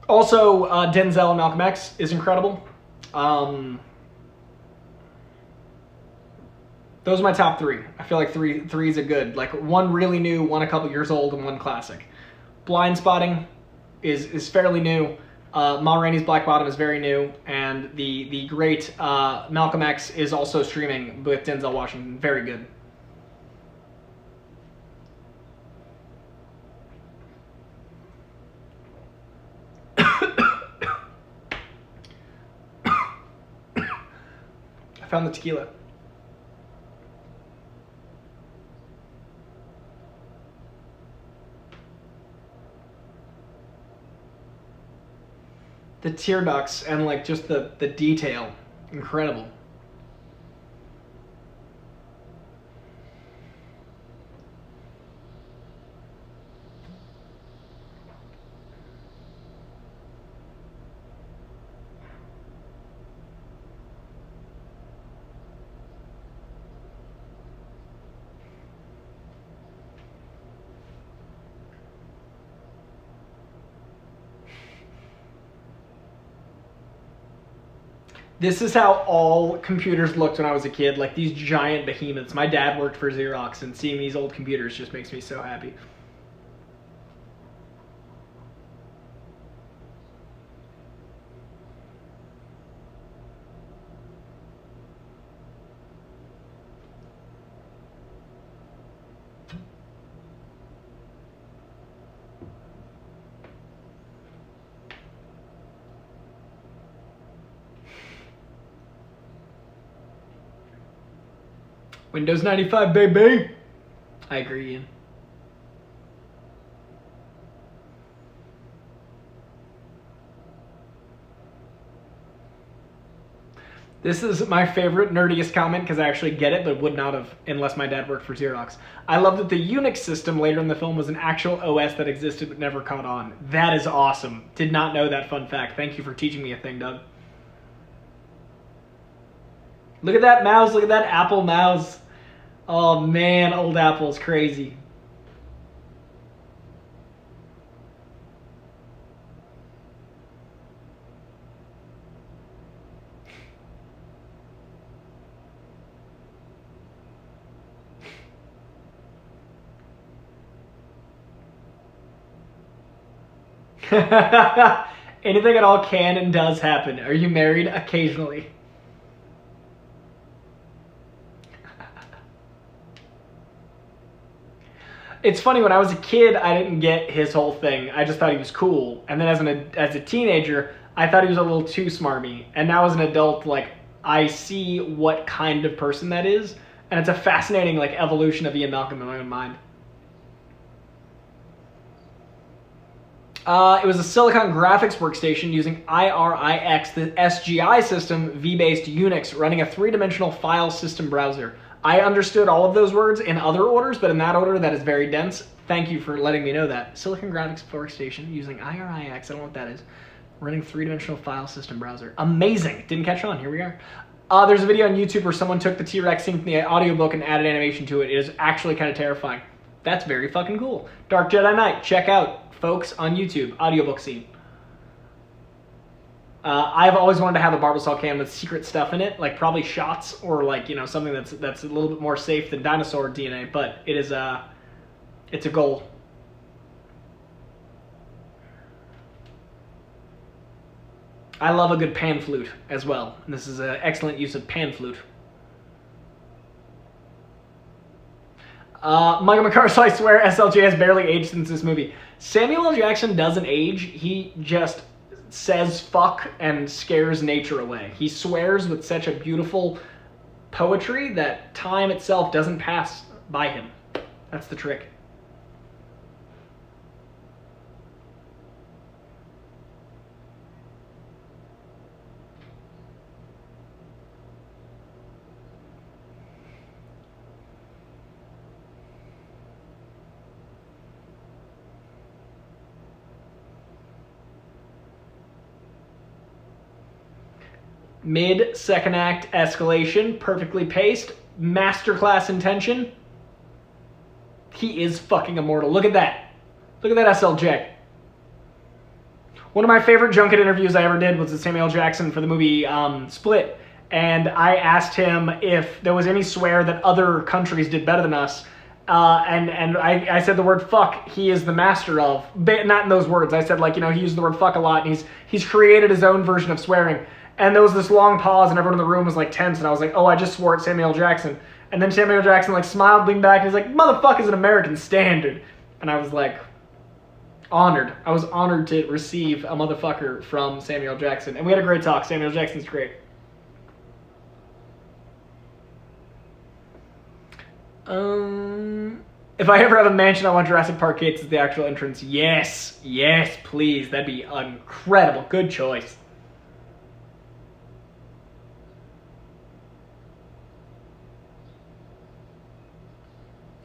Also, Denzel and Malcolm X is incredible. Those are my top 3. I feel like three is a good. Like, one really new, one a couple years old, and one classic. Blind Spotting is fairly new. Ma Rainey's Black Bottom is very new, and the great Malcolm X is also streaming with Denzel Washington. Very good. I found the tequila. The tear ducts and like just the detail, incredible. This is how all computers looked when I was a kid, like these giant behemoths. My dad worked for Xerox, and seeing these old computers just makes me so happy. Windows 95, baby! I agree, Ian. This is my favorite, nerdiest comment because I actually get it, but would not have unless my dad worked for Xerox. I love that the Unix system later in the film was an actual OS that existed but never caught on. That is awesome. Did not know that fun fact. Thank you for teaching me a thing, Doug. Look at that mouse. Look at that Apple mouse. Oh man, old Apple's crazy. Anything at all can and does happen. Are you married? Occasionally. It's funny, when I was a kid, I didn't get his whole thing. I just thought he was cool. And then as a teenager, I thought he was a little too smarmy. And now as an adult, like, I see what kind of person that is. And it's a fascinating, like, evolution of Ian Malcolm in my own mind. It was a Silicon graphics workstation using IRIX, the SGI system, V-based Unix, running a three-dimensional file system browser. I understood all of those words in other orders, but in that order, that is very dense. Thank you for letting me know that. Silicon graphics workstation using IRIX, I don't know what that is, running three-dimensional file system browser. Amazing. Didn't catch on. Here we are. There's a video on YouTube where someone took the T-Rex scene from the audiobook and added animation to it. It is actually kind of terrifying. That's very fucking cool. Dark Jedi Knight. Check out, folks, on YouTube. Audiobook scene. I've always wanted to have a Barbasol can with secret stuff in it, like probably shots or like, you know, something that's a little bit more safe than dinosaur DNA, but it is it's a goal. I love a good pan flute as well, and this is an excellent use of pan flute. Michael McCarstle, I swear SLJ has barely aged since this movie. Samuel L. Jackson doesn't age, he just says fuck and scares nature away. He swears with such a beautiful poetry that time itself doesn't pass by him. That's the trick. Mid second act escalation, perfectly paced, masterclass intention. He is fucking immortal. Look at that. Look at that SLJ. One of my favorite junket interviews I ever did was with Samuel L. Jackson for the movie Split. And I asked him if there was any swear that other countries did better than us. And I said the word fuck he is the master of. Not in those words. I said, like, you know, he used the word fuck a lot, and he's created his own version of swearing. And there was this long pause, and everyone in the room was like tense, and I was like, oh, I just swore at Samuel L. Jackson. And then Samuel L. Jackson like smiled, leaned back, and he's like, motherfuck is an American standard. And I was like, honored. I was honored to receive a motherfucker from Samuel L. Jackson. And we had a great talk. Samuel L. Jackson's great. If I ever have a mansion, I want Jurassic Park gates as the actual entrance. Yes, yes, please. That'd be incredible. Good choice.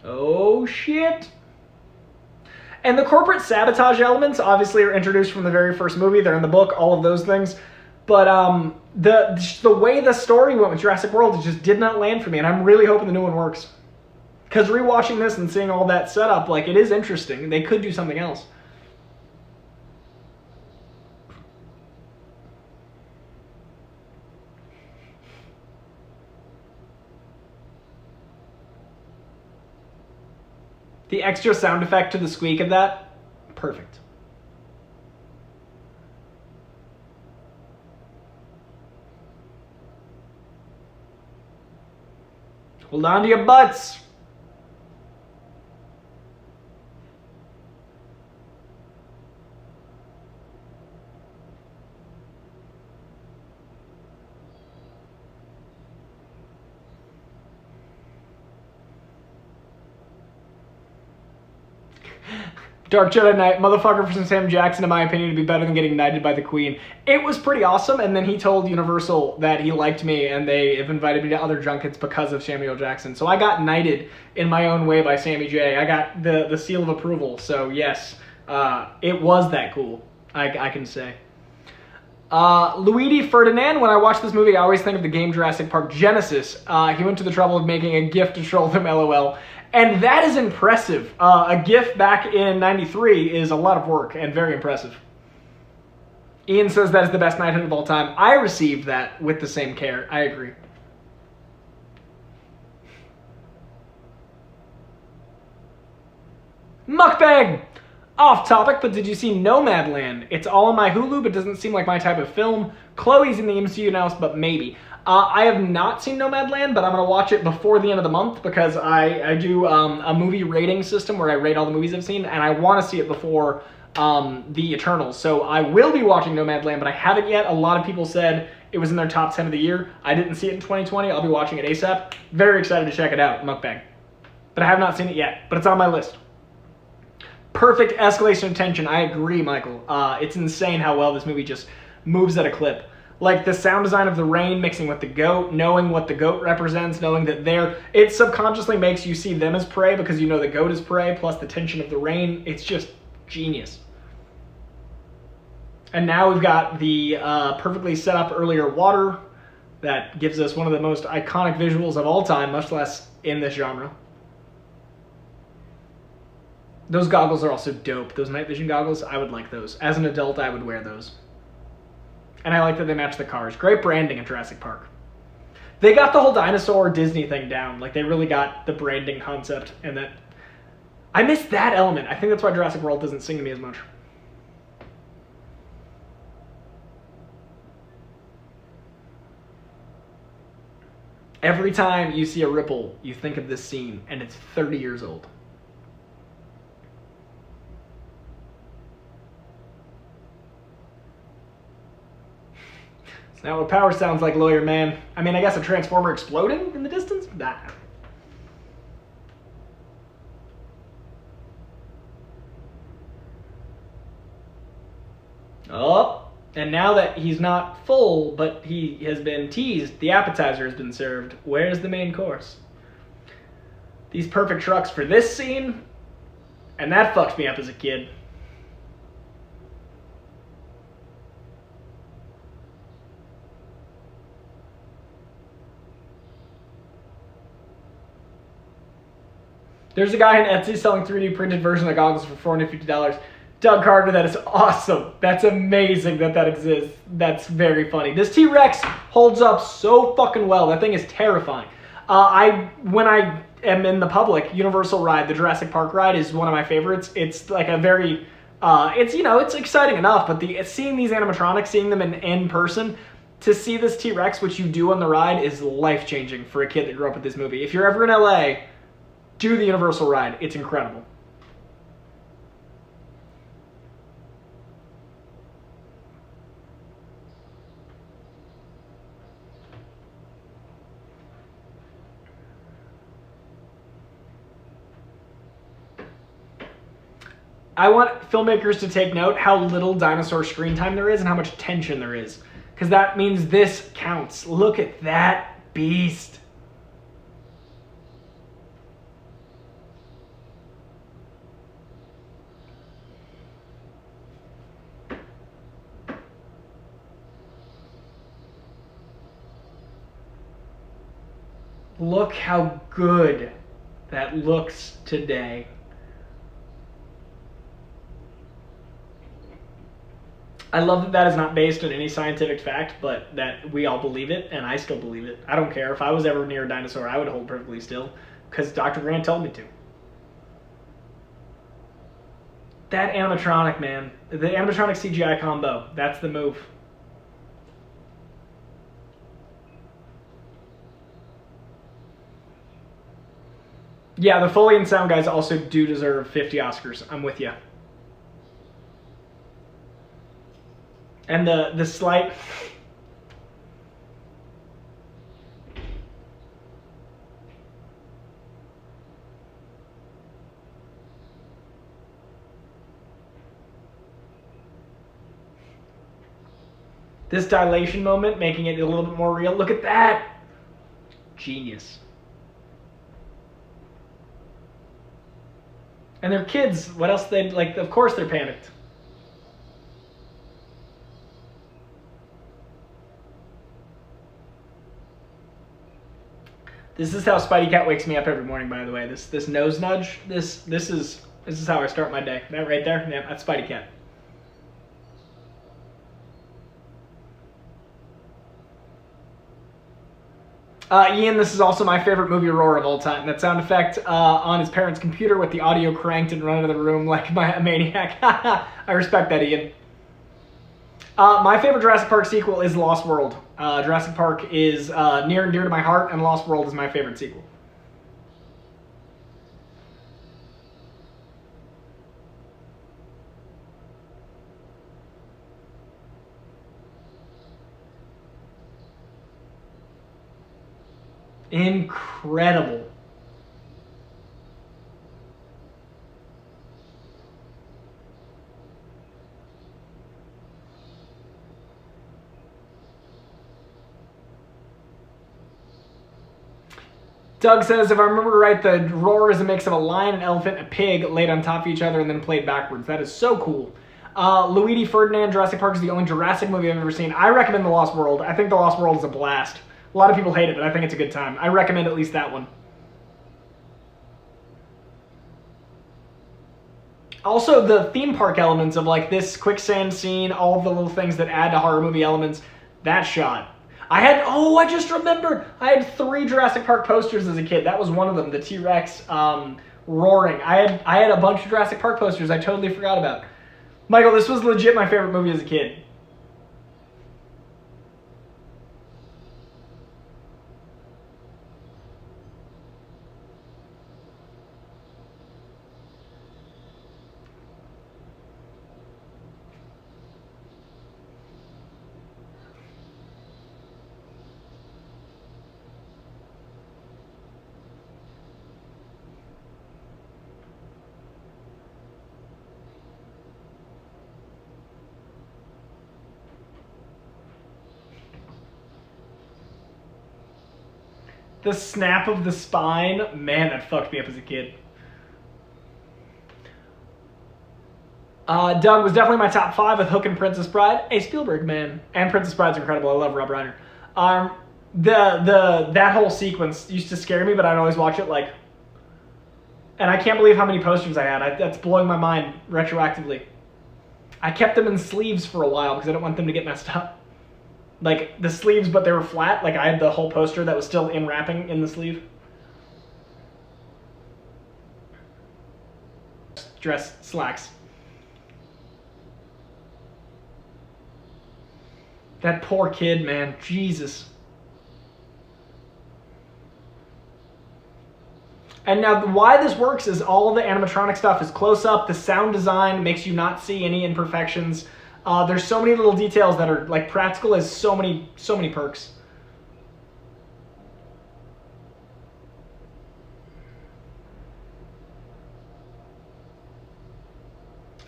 Oh, shit. And the corporate sabotage elements obviously are introduced from the very first movie. They're in the book, all of those things. But the way the story went with Jurassic World, it just did not land for me. And I'm really hoping the new one works. Because rewatching this and seeing all that setup, like, it is interesting. They could do something else. The extra sound effect to the squeak of that, perfect. Hold on to your butts. Dark Jedi Knight, motherfucker for some Sam Jackson, in my opinion, to be better than getting knighted by the Queen. It was pretty awesome, and then he told Universal that he liked me, and they have invited me to other junkets because of Samuel Jackson. So I got knighted in my own way by Sammy J. I got the seal of approval, so yes, it was that cool, I can say. Luigi Ferdinand, when I watch this movie, I always think of the game Jurassic Park Genesis. He went to the trouble of making a GIF to troll them, LOL. And that is impressive. A GIF back in '93 is a lot of work and very impressive. Ian says that is the best knighthood of all time. I received that with the same care. I agree. Mukbang! Off topic, but did you see Nomadland? It's all on my Hulu, but doesn't seem like my type of film. Chloe's in the MCU now, but maybe. I have not seen Nomadland, but I'm going to watch it before the end of the month because I do a movie rating system where I rate all the movies I've seen, and I want to see it before The Eternals. So I will be watching Nomadland, but I haven't yet. A lot of people said it was in their top 10 of the year. I didn't see it in 2020. I'll be watching it ASAP. Very excited to check it out, mukbang. But I have not seen it yet, but it's on my list. Perfect escalation of tension. I agree, Michael. It's insane how well this movie just moves at a clip. Like the sound design of the rain mixing with the goat, knowing what the goat represents, knowing that it subconsciously makes you see them as prey because you know the goat is prey, plus the tension of the rain. It's just genius. And now we've got the perfectly set up earlier water that gives us one of the most iconic visuals of all time, much less in this genre. Those goggles are also dope. Those night vision goggles, I would like those. As an adult, I would wear those. And I like that they match the cars. Great branding at Jurassic Park. They got the whole dinosaur Disney thing down. Like, they really got the branding concept. And that... I miss that element. I think that's why Jurassic World doesn't sing to me as much. Every time you see a ripple, you think of this scene, and it's 30 years old. It's not what power sounds like, lawyer man. I mean, I guess a transformer exploding in the distance? Nah. Oh, and now that he's not full, but he has been teased, the appetizer has been served. Where's the main course? These perfect trucks for this scene, and that fucked me up as a kid. There's a guy in Etsy selling 3D printed version of the goggles for $450. Doug Carter, that is awesome. That's amazing that exists. That's very funny. This T-Rex holds up so fucking well. That thing is terrifying. When I am in the public, Universal ride, the Jurassic Park ride, is one of my favorites. It's like a very, it's exciting enough, but seeing these animatronics, seeing them in person, to see this T-Rex, which you do on the ride, is life-changing for a kid that grew up with this movie. If you're ever in LA, do the Universal ride. It's incredible. I want filmmakers to take note how little dinosaur screen time there is and how much tension there is. Because that means this counts. Look at that beast. Look how good that looks today. I love that that is not based on any scientific fact, but that we all believe it, and I still believe it. I don't care. If I was ever near a dinosaur, I would hold perfectly still, because Dr. Grant told me to. That animatronic, man. The animatronic CGI combo. That's the move. Yeah, the Foley and sound guys also do deserve 50 Oscars. I'm with you. And the slight... This dilation moment, making it a little bit more real. Look at that! Genius. And they're kids. What else they like? Of course they're panicked. This is how Spidey Cat wakes me up every morning, by the way. This nose nudge. This is how I start my day. That right there, yeah, that's Spidey Cat. Ian, this is also my favorite movie roar of all time. That sound effect on his parents' computer with the audio cranked and run into the room like a maniac. I respect that, Ian. My favorite Jurassic Park sequel is Lost World. Jurassic Park is near and dear to my heart, and Lost World is my favorite sequel. Incredible. Doug says, if I remember right, the roar is a mix of a lion, an elephant, and a pig laid on top of each other and then played backwards. That is so cool. Luigi Ferdinand, Jurassic Park is the only Jurassic movie I've ever seen. I recommend The Lost World. I think The Lost World is a blast. A lot of people hate it, but I think it's a good time. I recommend at least that one. Also, the theme park elements of like this quicksand scene, all of the little things that add to horror movie elements, that shot. I just remembered. I had 3 Jurassic Park posters as a kid. That was one of them, the T-Rex roaring. I had a bunch of Jurassic Park posters I totally forgot about. Michael, this was legit my favorite movie as a kid. The snap of the spine, man, that fucked me up as a kid. Doug was definitely my top 5 with Hook and Princess Bride. Hey, Spielberg, man. And Princess Bride's incredible. I love Rob Reiner. That whole sequence used to scare me, but I'd always watch it like... And I can't believe how many posters I had. That's blowing my mind retroactively. I kept them in sleeves for a while because I didn't want them to get messed up. Like, the sleeves, but they were flat. Like, I had the whole poster that was still in wrapping in the sleeve. Dress slacks. That poor kid, man. Jesus. And now, why this works is all the animatronic stuff is close-up. The sound design makes you not see any imperfections. There's so many little details that are like practical as so many perks.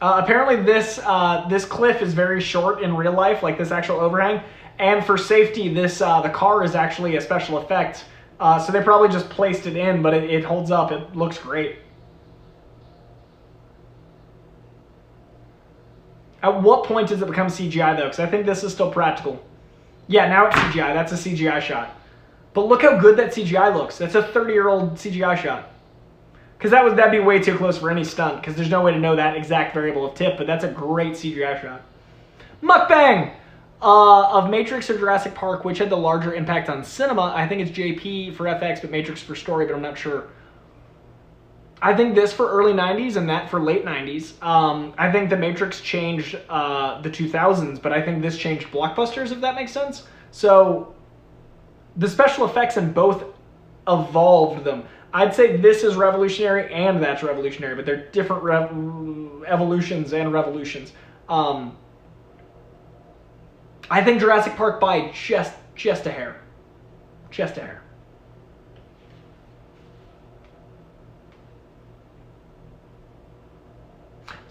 Apparently this cliff is very short in real life, like this actual overhang. And for safety, the car is actually a special effect. So they probably just placed it in, but it holds up. It looks great. At what point does it become CGI, though? Because I think this is still practical. Yeah, now it's CGI. That's a CGI shot. But look how good that CGI looks. That's a 30-year-old CGI shot. Because that'd be way too close for any stunt, because there's no way to know that exact variable of tip, but that's a great CGI shot. Mukbang! Of Matrix or Jurassic Park, which had the larger impact on cinema? I think it's JP for FX, but Matrix for story, but I'm not sure. I think this for early 90s and that for late 90s. I think The Matrix changed the 2000s, but I think this changed blockbusters, if that makes sense. So the special effects in both evolved them. I'd say this is revolutionary and that's revolutionary, but they're different evolutions and revolutions. I think Jurassic Park by just a hair. Just a hair.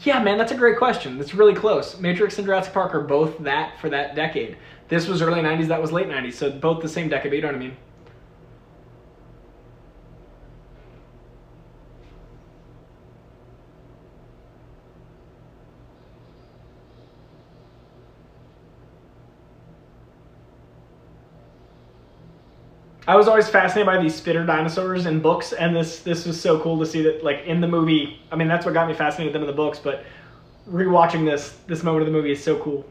Yeah, man, that's a great question. That's really close. Matrix and Jurassic Park are both that for that decade. This was early 90s, that was late 90s, so both the same decade, but you know what I mean. I was always fascinated by these spitter dinosaurs in books, and this was so cool to see that, like, in the movie. I mean, that's what got me fascinated with them in the books, but rewatching this moment of the movie is so cool.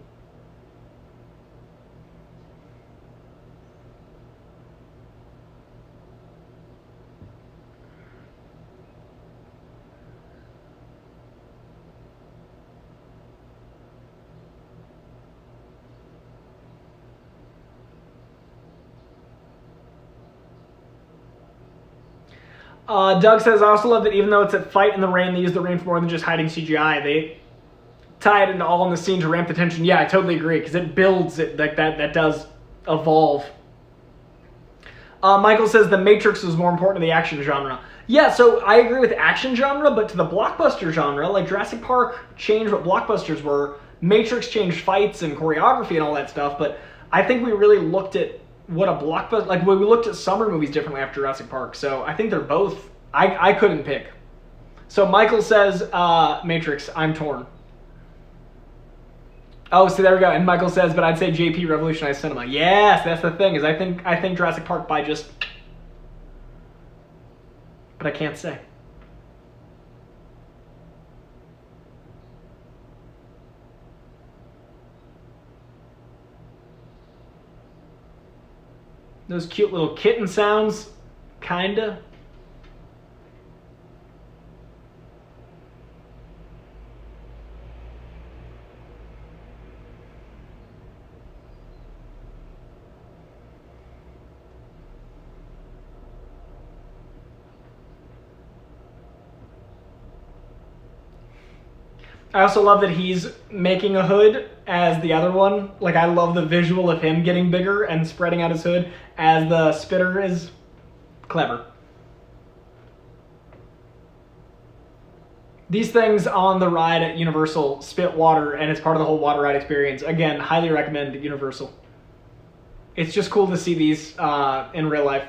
Doug says, I also love that even though it's a fight in the rain, they use the rain for more than just hiding CGI. They tie it into all in the scene to ramp the tension. Yeah, I totally agree, because it builds it like that does evolve. Michael says the Matrix was more important to the action genre. Yeah, so I agree with action genre, but to the blockbuster genre, like Jurassic Park changed what blockbusters were. Matrix changed fights and choreography and all that stuff, but I think we really looked at what a blockbuster, like we looked at summer movies differently after Jurassic Park. So I think they're both, I couldn't pick. So Michael says Matrix, I'm torn. Oh, see, there we go. And Michael says, but I'd say JP revolutionized cinema. Yes, that's the thing, is I think Jurassic Park by just, but I can't say. Those cute little kitten sounds, kinda. I also love that he's making a hood as the other one. Like, I love the visual of him getting bigger and spreading out his hood as the spitter is clever. These things on the ride at Universal spit water, and it's part of the whole water ride experience. Again, highly recommend Universal. It's just cool to see these in real life.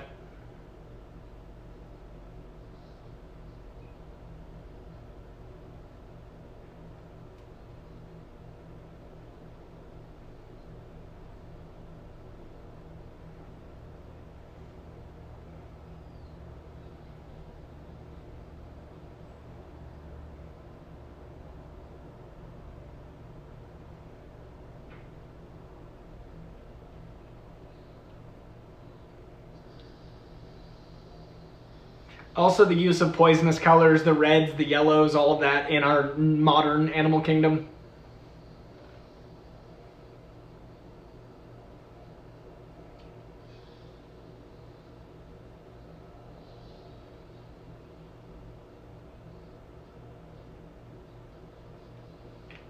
Also, the use of poisonous colors, the reds, the yellows, all of that in our modern Animal Kingdom.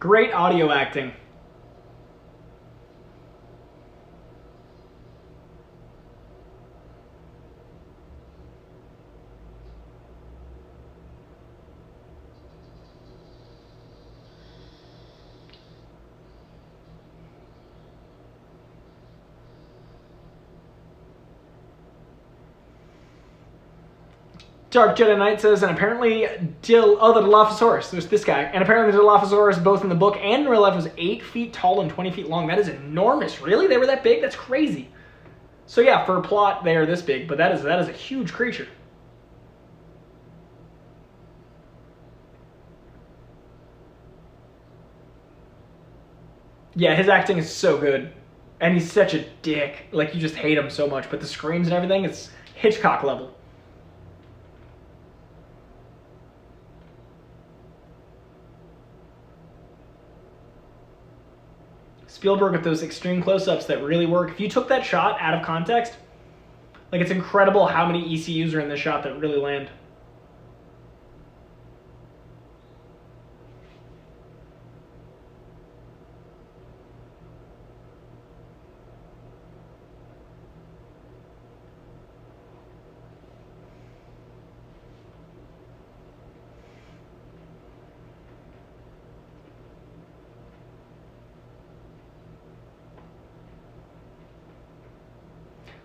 Great audio acting. Dark Jedi Knight says, and apparently the Dilophosaurus, there's this guy, and apparently the Dilophosaurus, both in the book and in real life, was 8 feet tall and 20 feet long. That is enormous. Really? They were that big? That's crazy. So yeah, for a plot, they are this big, but that is a huge creature. Yeah, his acting is so good. And he's such a dick. Like, you just hate him so much. But the screams and everything, it's Hitchcock level. Spielberg with those extreme close-ups that really work. If you took that shot out of context, like, it's incredible how many ECUs are in this shot that really land.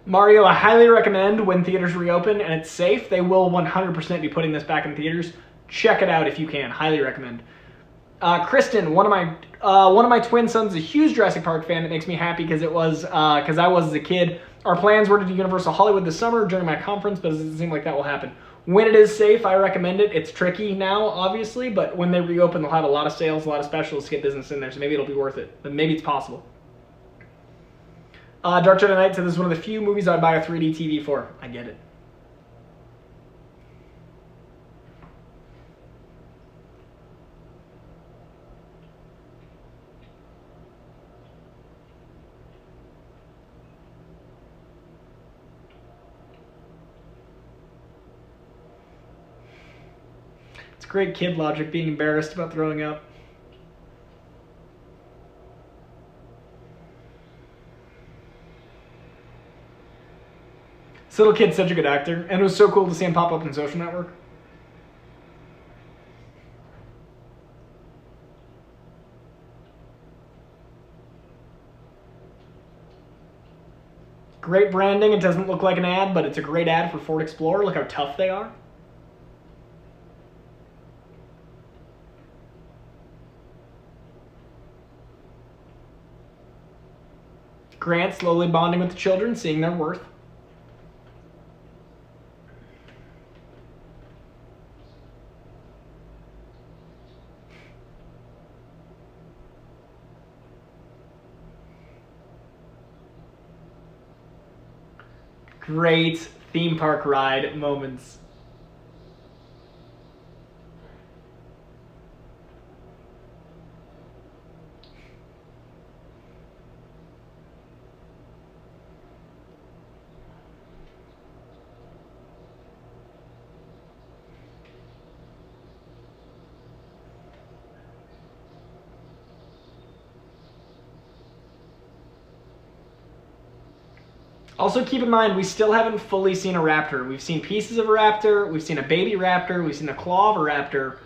Mario, I highly recommend when theaters reopen and it's safe, they will 100% be putting this back in theaters. Check it out if you can. Highly recommend. Kristen, one of my twin sons is a huge Jurassic Park fan. It makes me happy because I was as a kid. Our plans were to do Universal Hollywood this summer during my conference, but it doesn't seem like that will happen. When it is safe, I recommend it. It's tricky now, obviously, but when they reopen, they'll have a lot of sales, a lot of specials to get business in there, so maybe it'll be worth it. But maybe it's possible. Dark Jedi Knight said this is one of the few movies I'd buy a 3D TV for. I get it. great kid logic, being embarrassed about throwing up. This little kid's such a good actor, and it was so cool to see him pop up in Social Network. Great branding. It doesn't look like an ad, but it's a great ad for Ford Explorer. Look how tough they are. Grant slowly bonding with the children, seeing their worth. Great theme park ride moments. Also, keep in mind, we still haven't fully seen a raptor. We've seen pieces of a raptor, we've seen a baby raptor, we've seen a claw of a raptor.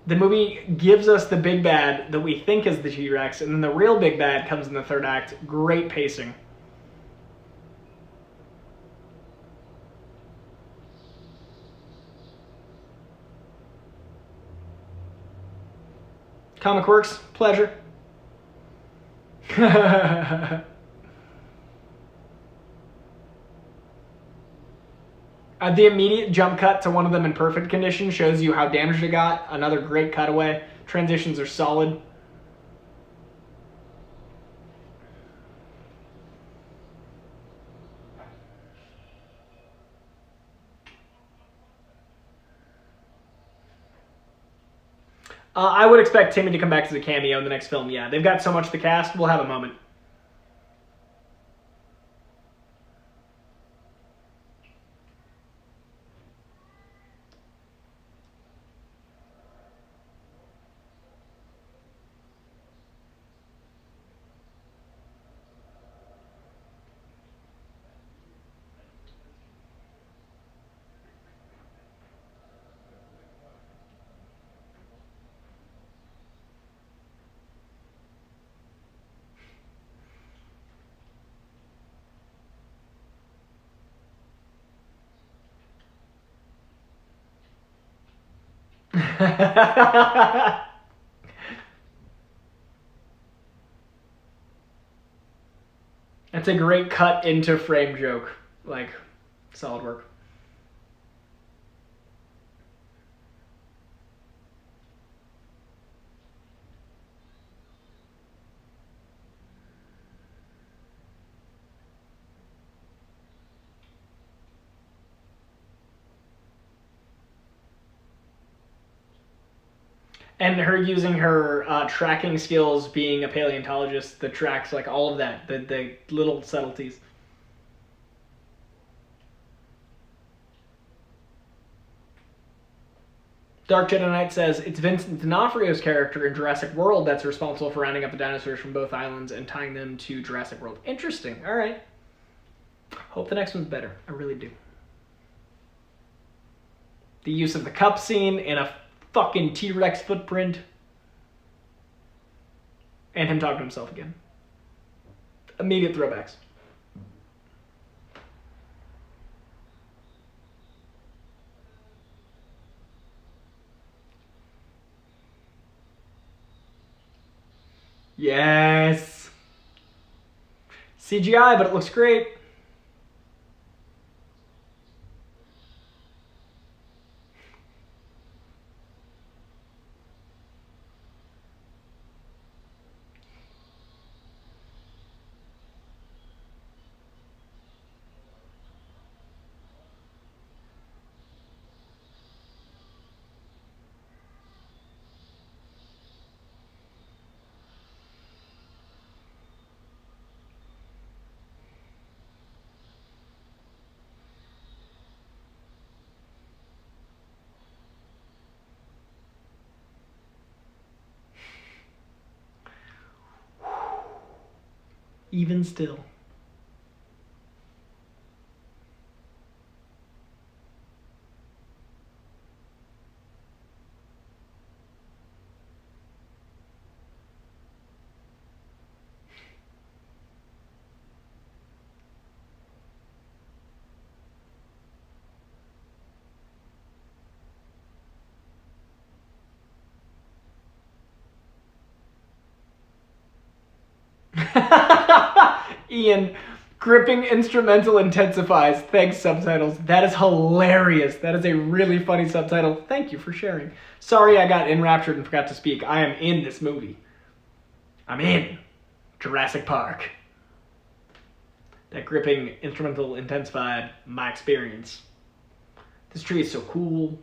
The movie gives us the big bad that we think is the T-Rex, and then the real big bad comes in the third act. Great pacing. Comic Works, pleasure. The immediate jump cut to one of them in perfect condition shows you how damaged it got. Another great cutaway. Transitions are solid. I would expect Timmy to come back as a cameo in the next film, yeah. They've got so much to cast, we'll have a moment. That's a great cut into frame joke. Like, solid work. And her using her tracking skills, being a paleontologist, the tracks, like all of that, the little subtleties. Dark Jedi Knight says, it's Vincent D'Onofrio's character in Jurassic World that's responsible for rounding up the dinosaurs from both islands and tying them to Jurassic World. Interesting. All right. Hope the next one's better. I really do. The use of the cup scene in a fucking T-Rex footprint. And him talking to himself again. Immediate throwbacks. Yes. CGI, but it looks great. Even still. Ian, gripping instrumental intensifies. Thanks, subtitles. That is hilarious. That is a really funny subtitle. Thank you for sharing. Sorry I got enraptured and forgot to speak. I am in this movie. I'm in Jurassic Park. That gripping instrumental intensified my experience. This tree is so cool.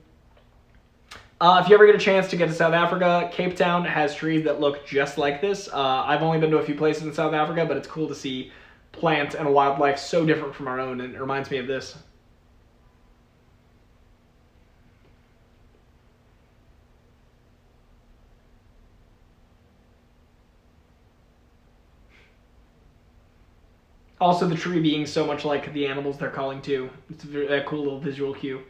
If you ever get a chance to get to South Africa, Cape Town has trees that look just like this. I've only been to a few places in South Africa, but it's cool to see plants and wildlife so different from our own, and it reminds me of this. Also, the tree being so much like the animals they're calling to. It's a cool little visual cue.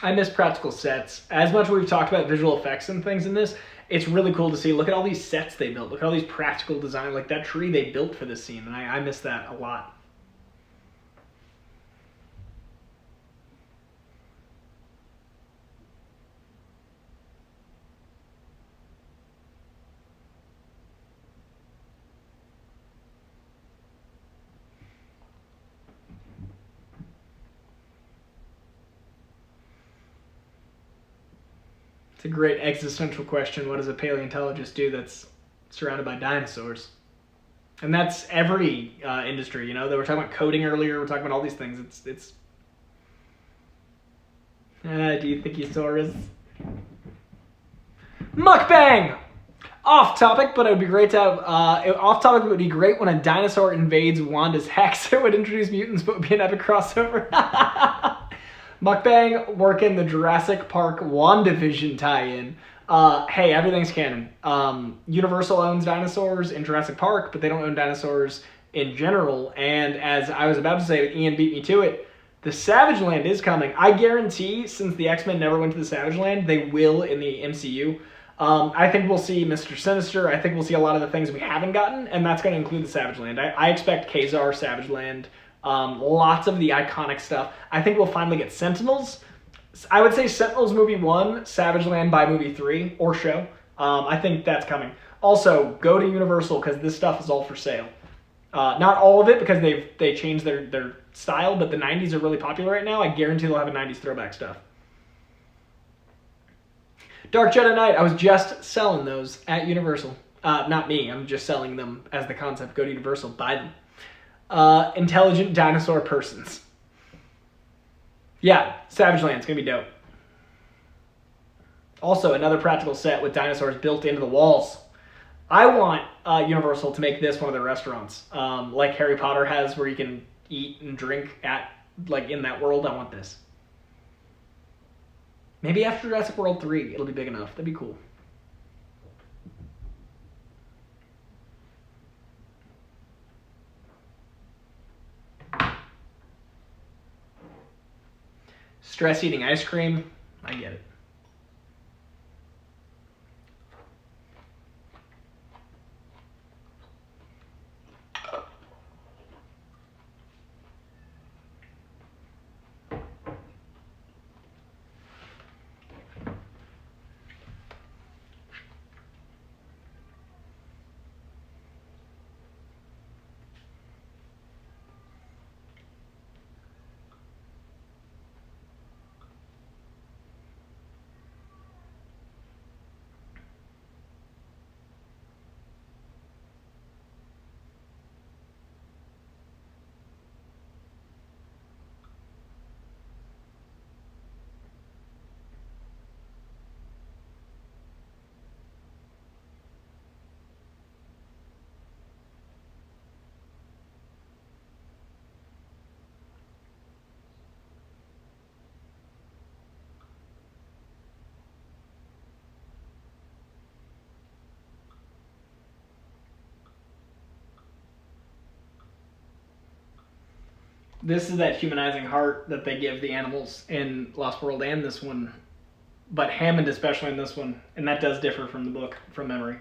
I miss practical sets. As much as we've talked about visual effects and things in this, it's really cool to see. Look at all these sets they built. Look at all these practical design. Like that tree they built for this scene, and I miss that a lot. It's a great existential question. What does a paleontologist do that's surrounded by dinosaurs? And that's every industry, you know. They were talking about coding earlier. We're talking about all these things. It's. Do you think you saw us? Mukbang. Off topic, but it would be great to have. Off topic, it would be great when a dinosaur invades Wanda's hex. It would introduce mutants, but would be an epic crossover. Mukbang working the Jurassic Park WandaVision tie-in. Hey, everything's canon. Universal owns dinosaurs in Jurassic Park, but they don't own dinosaurs in general. And as I was about to say, Ian beat me to it, the Savage Land is coming. I guarantee, since the X-Men never went to the Savage Land, they will in the MCU. I think we'll see Mr. Sinister. I think we'll see a lot of the things we haven't gotten, and that's going to include the Savage Land. I expect Kazar, Savage Land, lots of the iconic stuff. I think we'll finally get Sentinels. I would say Sentinels movie 1, Savage Land by movie 3, or show. I think that's coming. Also, go to Universal because this stuff is all for sale. Not all of it because they changed their style, but the 90s are really popular right now. I guarantee they'll have a 90s throwback stuff. Dark Jedi Knight, I was just selling those at Universal. Not me, I'm just selling them as the concept. Go to Universal, buy them. Intelligent dinosaur persons. Yeah, Savage Land's gonna be dope. Also, another practical set with dinosaurs built into the walls. I want Universal to make this one of their restaurants. Like Harry Potter has where you can eat and drink at, like in that world. I want this. Maybe after Jurassic World 3, it'll be big enough. That'd be cool. Stress eating ice cream. I get it. This is that humanizing heart that they give the animals in Lost World and this one, but Hammond especially in this one, and that does differ from the book from memory.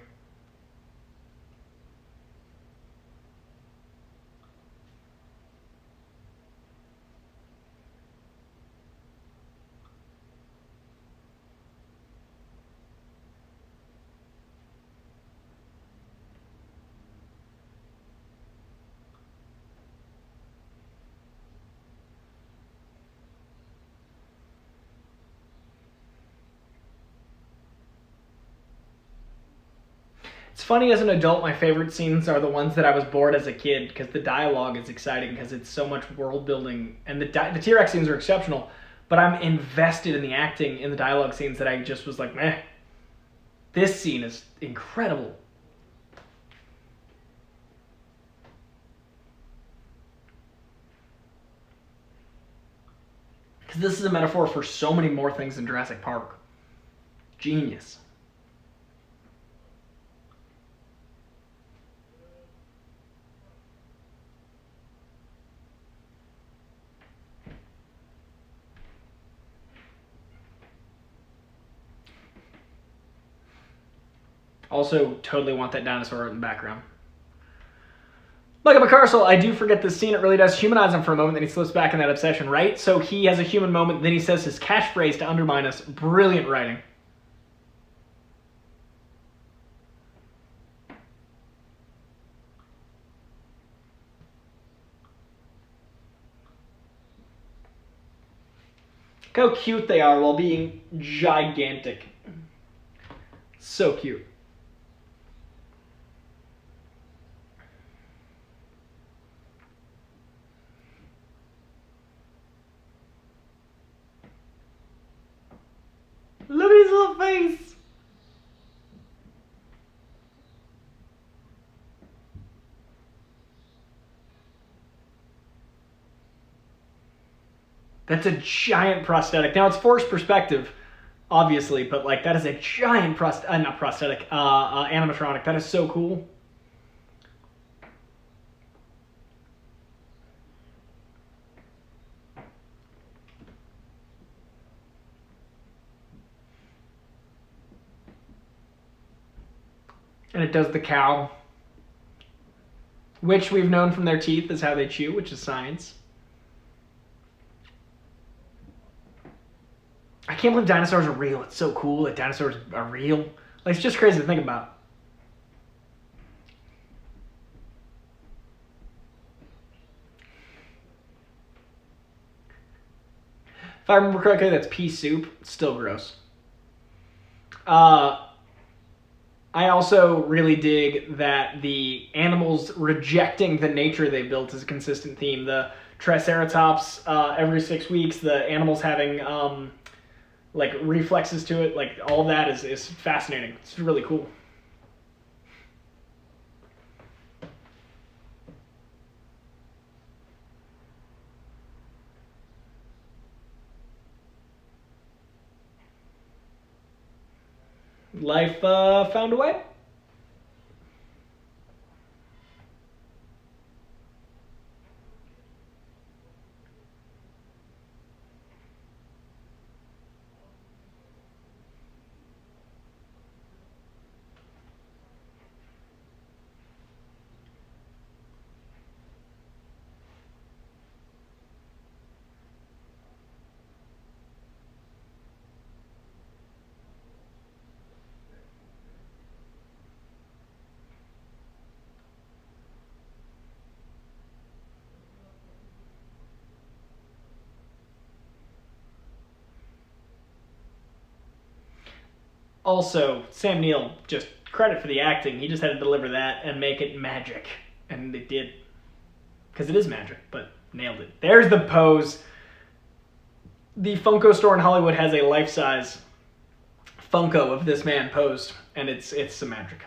It's funny, as an adult, my favorite scenes are the ones that I was bored as a kid because the dialogue is exciting because it's so much world building, and the T-Rex scenes are exceptional, but I'm invested in the acting in the dialogue scenes that I just was like, meh. This scene is incredible. Because this is a metaphor for so many more things in Jurassic Park. Genius. Also, totally want that dinosaur in the background. Like a McCarstle, I do forget this scene. It really does humanize him for a moment, then he slips back in that obsession, right? So he has a human moment, then he says his catchphrase to undermine us. Brilliant writing. Look how cute they are while being gigantic. So cute. Look at his little face. That's a giant prosthetic. Now, it's forced perspective, obviously, but like that is a giant animatronic. That is so cool. And it does the cow, which we've known from their teeth is how they chew, which is science. I can't believe dinosaurs are real. It's so cool that dinosaurs are real. Like, it's just crazy to think about. If I remember correctly, that's pea soup. It's still gross. I also really dig that the animals rejecting the nature they built is a consistent theme. The Triceratops, every 6 weeks, the animals having like reflexes to it, like all of that is fascinating. It's really cool. Life found a way. Also, Sam Neill, just credit for the acting. He just had to deliver that and make it magic. And it did. Because it is magic, but nailed it. There's the pose. The Funko store in Hollywood has a life-size Funko of this man posed, and it's some magic.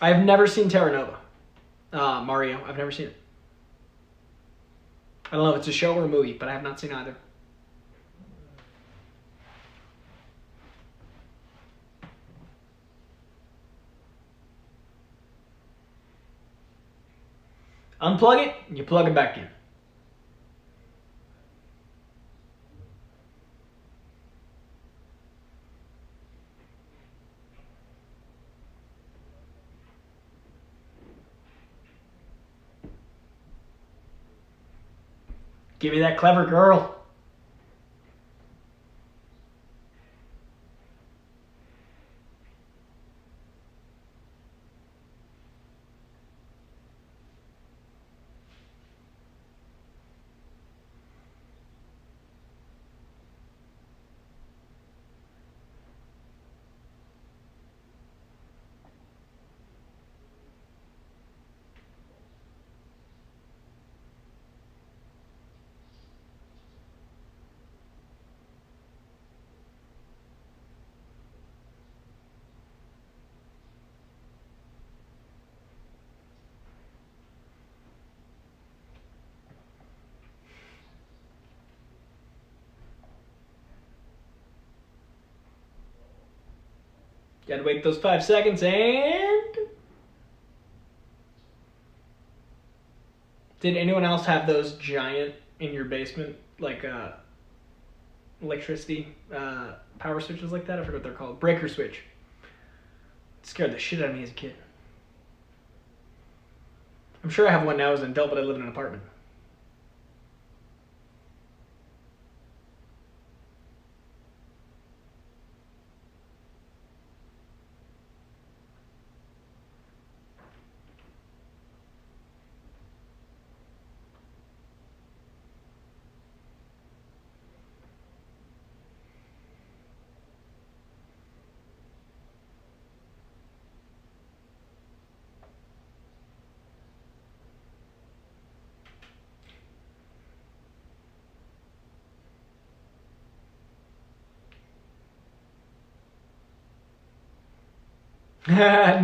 I've never seen Terra Nova. Mario, I've never seen it. I don't know if it's a show or a movie, but I have not seen either. Unplug it, and you plug it back in. Give me that clever girl. Gotta wait those 5 seconds and... Did anyone else have those giant in your basement, like electricity power switches like that? I forget what they're called. Breaker switch. It scared the shit out of me as a kid. I'm sure I have one now as an adult, but I live in an apartment.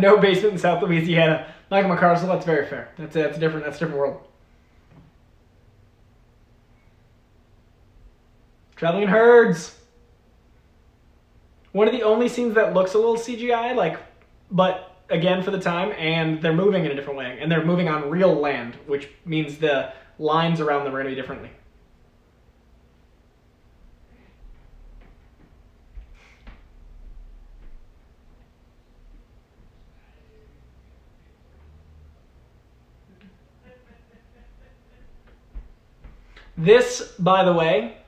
No basement in South Louisiana. Michael McCarstle, that's very fair. That's a different world. Traveling in herds. One of the only scenes that looks a little CGI, like, but again for the time, and they're moving in a different way, and they're moving on real land, which means the lines around them are going to be differently. This, by the way,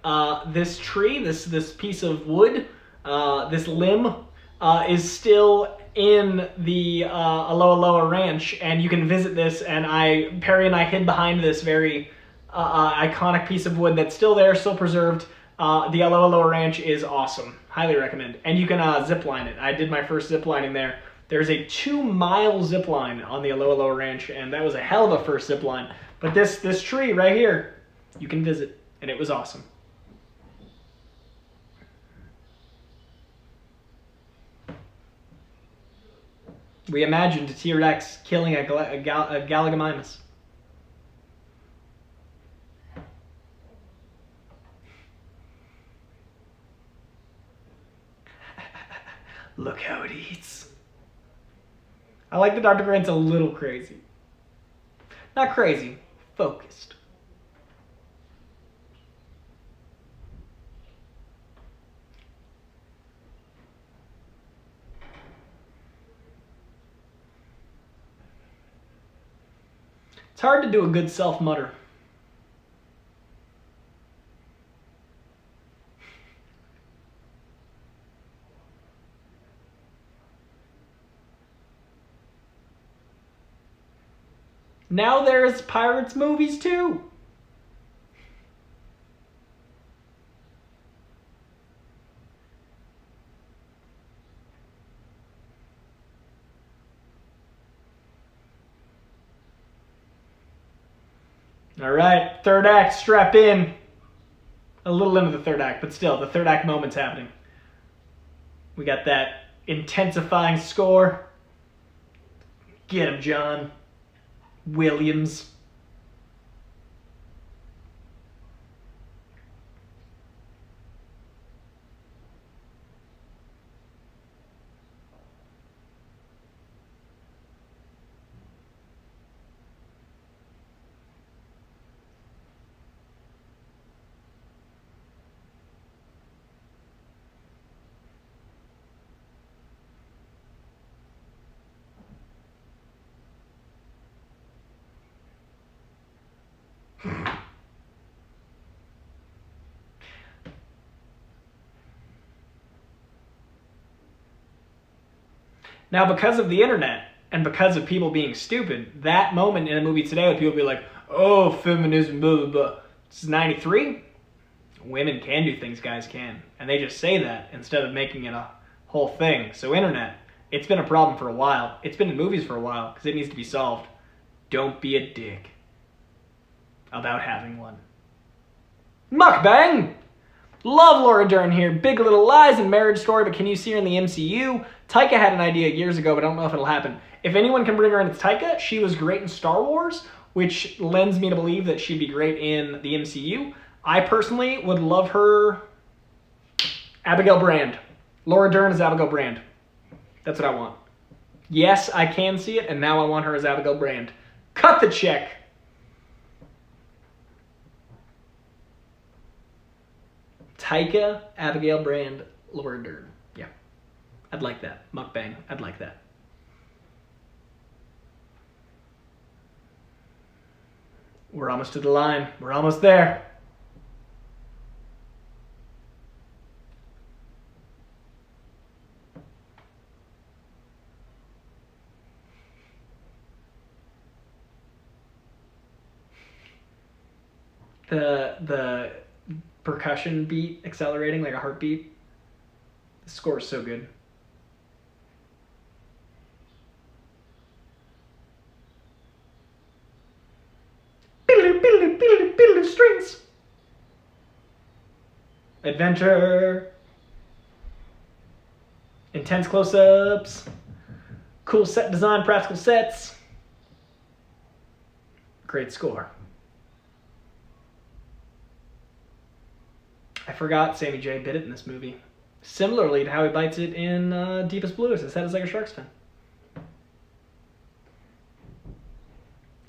this tree, this piece of wood, this limb, is still in the Aloha Loa Ranch, and you can visit this. And Perry and I hid behind this very iconic piece of wood that's still there, still preserved. The Aloha Loa Ranch is awesome. Highly recommend. And you can zip line it. I did my first zip lining there. There's a 2-mile zip line on the Aloha Loa Ranch, and that was a hell of a first zip line. But this tree right here, you can visit, and it was awesome. We imagined a T-Rex killing a Gallagamimus. Look how it eats. I like that Dr. Grant's a little crazy. Not crazy, focused. It's hard to do a good self-mutter. Now there's Pirates movies too. All right, third act, strap in. A little into the third act, but still, the third act moment's happening. We got that intensifying score. Get him, John Williams. Now, because of the internet and because of people being stupid, that moment in a movie today would people be like, oh, feminism, blah, blah, blah. This is 93. Women can do things guys can. And they just say that instead of making it a whole thing. So internet, it's been a problem for a while. It's been in movies for a while because it needs to be solved. Don't be a dick about having one. Mukbang! Love Laura Dern here. Big Little Lies and Marriage Story, but can you see her in the MCU? Taika had an idea years ago, but I don't know if it'll happen. If anyone can bring her in, it's Taika. She was great in Star Wars, which lends me to believe that she'd be great in the MCU. I personally would love her. Abigail Brand. Laura Dern is Abigail Brand. That's what I want. Yes, I can see it, and now I want her as Abigail Brand. Cut the check. Taika, Abigail Brand, Laura Dern. Yeah. I'd like that. Mukbang. I'd like that. We're almost to the line. We're almost there. The percussion beat accelerating like a heartbeat. The score is so good. Strings. Adventure. Intense close-ups. Cool set design, practical sets. Great score. I forgot Sammy J bit it in this movie. Similarly to how he bites it in Deepest Blues. His head is like a shark's fin.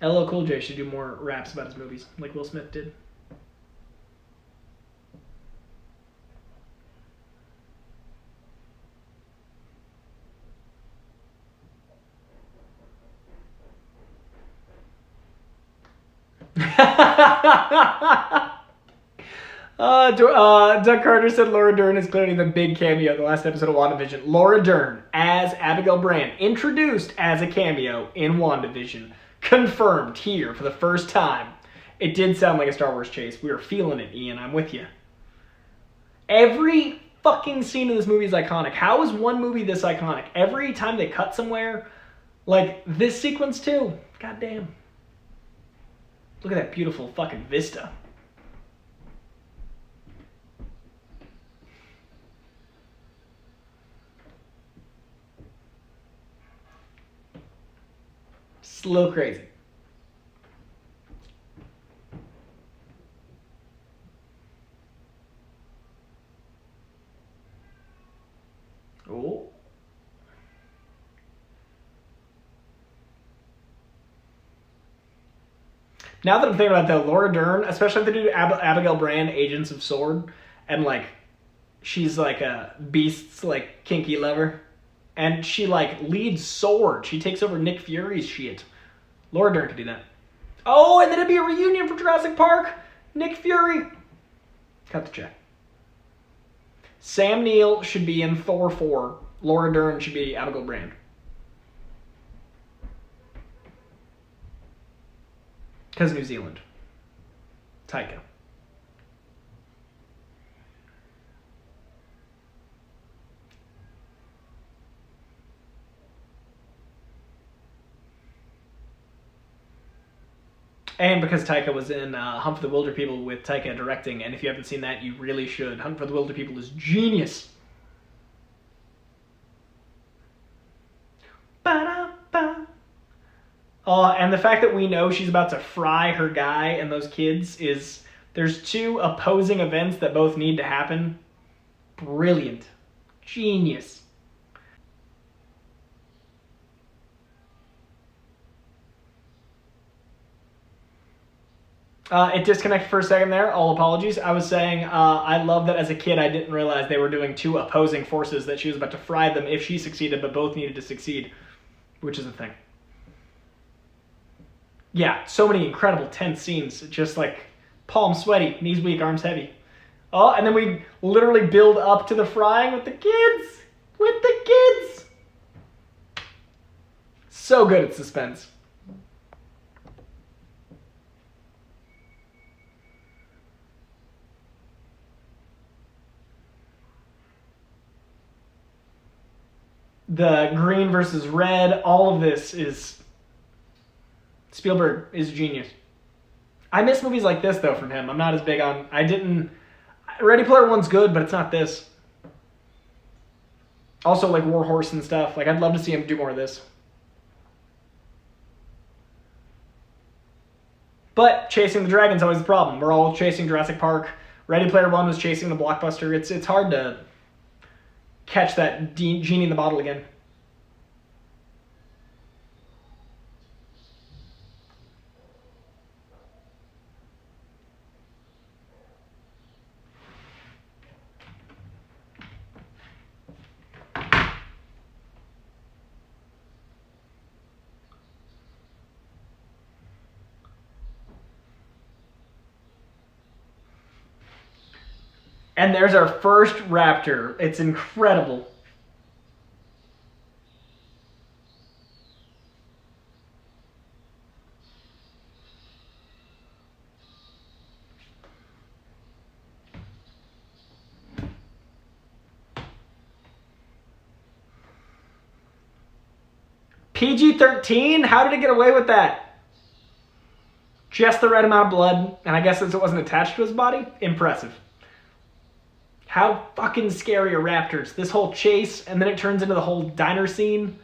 LL Cool J should do more raps about his movies, like Will Smith did. Doug Carter said Laura Dern is clearly the big cameo in the last episode of WandaVision. Laura Dern as Abigail Brand, introduced as a cameo in WandaVision. Confirmed here for the first time. It did sound like a Star Wars chase. We were feeling it, Ian. I'm with you. Every fucking scene in this movie is iconic. How is one movie this iconic? Every time they cut somewhere, like this sequence too. God damn. Look at that beautiful fucking vista. It's a little crazy. Oh. Now that I'm thinking about that, Laura Dern, especially if they do Abigail Brand, Agents of S.W.O.R.D., and like, she's like a Beast's like kinky lover, and she like leads S.W.O.R.D. She takes over Nick Fury's shit. Laura Dern could do that. Oh, and then it'd be a reunion for Jurassic Park. Nick Fury. Cut the check. Sam Neill should be in Thor 4. Laura Dern should be Abigail Brand. Because New Zealand. Taika. And because Taika was in Hunt for the Wilder People with Taika directing, and if you haven't seen that, you really should. Hunt for the Wilder People is genius. Ba-da-ba. And the fact that we know she's about to fry her guy and those kids is... There's two opposing events that both need to happen. Brilliant. Genius. It disconnected for a second there. All apologies. I was saying I love that as a kid I didn't realize they were doing two opposing forces, that she was about to fry them if she succeeded, but both needed to succeed, which is a thing. Yeah, so many incredible tense scenes. Just like palms sweaty, knees weak, arms heavy. Oh, and then we literally build up to the frying with the kids. With the kids. So good at suspense. The green versus red, all of this is... Spielberg is a genius. I miss movies like this, though, from him. I'm not as big on... Ready Player One's good, but it's not this. Also, like War Horse and stuff. Like, I'd love to see him do more of this. But chasing the dragon's always the problem. We're all chasing Jurassic Park. Ready Player One was chasing the blockbuster. It's hard to catch that genie in the bottle again. And there's our first raptor. It's incredible. PG-13? How did it get away with that? Just the right amount of blood, and I guess since it wasn't attached to his body, impressive. How fucking scary are raptors? This whole chase, and then it turns into the whole diner scene.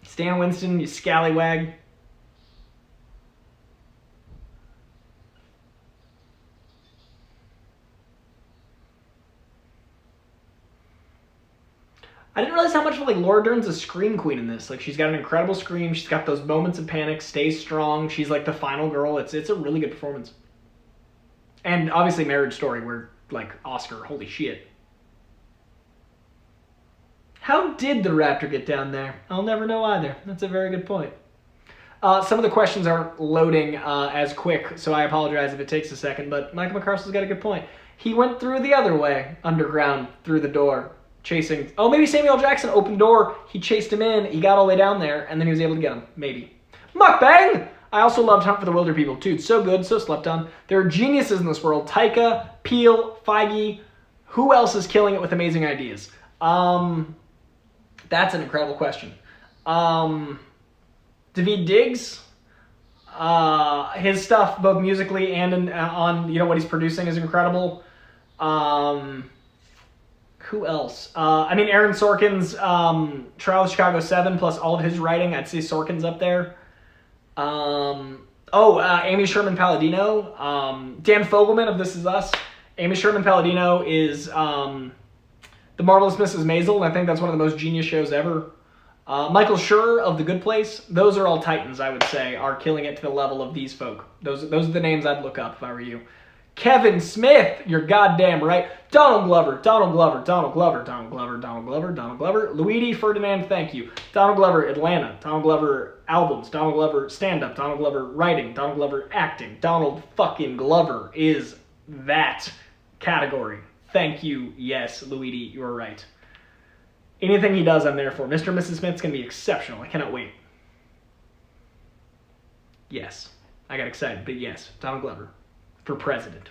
Stan Winston, you scallywag. I didn't realize how much of Laura Dern's a scream queen in this. Like, she's got an incredible scream. She's got those moments of panic, stays strong. She's like the final girl. It's a really good performance. And obviously Marriage Story, where, like, Oscar, holy shit. How did the raptor get down there? I'll never know either. That's a very good point. Some of the questions aren't loading as quick, so I apologize if it takes a second, but Michael McCarstle's got a good point. He went through the other way, underground, through the door, chasing... Oh, maybe Samuel L. Jackson opened door, he chased him in, he got all the way down there, and then he was able to get him. Maybe. Mukbang! I also loved Hunt for the Wilder People, too. It's so good, so slept on. There are geniuses in this world. Taika, Peele, Feige. Who else is killing it with amazing ideas? That's an incredible question. Daveed Diggs. His stuff, both musically and on what he's producing, is incredible. Who else? Aaron Sorkin's Trial of Chicago 7 plus all of his writing. I'd say Sorkin's up there. Amy Sherman Palladino. Dan Fogelman of This Is Us. Amy Sherman Palladino is The Marvelous Mrs. Maisel, and I think that's one of the most genius shows ever. Michael Schur of The Good Place. Those are all titans, I would say, are killing it to the level of these folk. Those are the names I'd look up if I were you. Kevin Smith, you're goddamn right. Donald Glover. Luigi Ferdinand, thank you. Donald Glover, Atlanta. Donald Glover, albums. Donald Glover, stand-up. Donald Glover, writing. Donald Glover, acting. Donald fucking Glover is that category. Thank you. Yes, Luigi, you're right. Anything he does, I'm there for. Mr. and Mrs. Smith's going to be exceptional. I cannot wait. Yes. I got excited, but yes, Donald Glover. For president.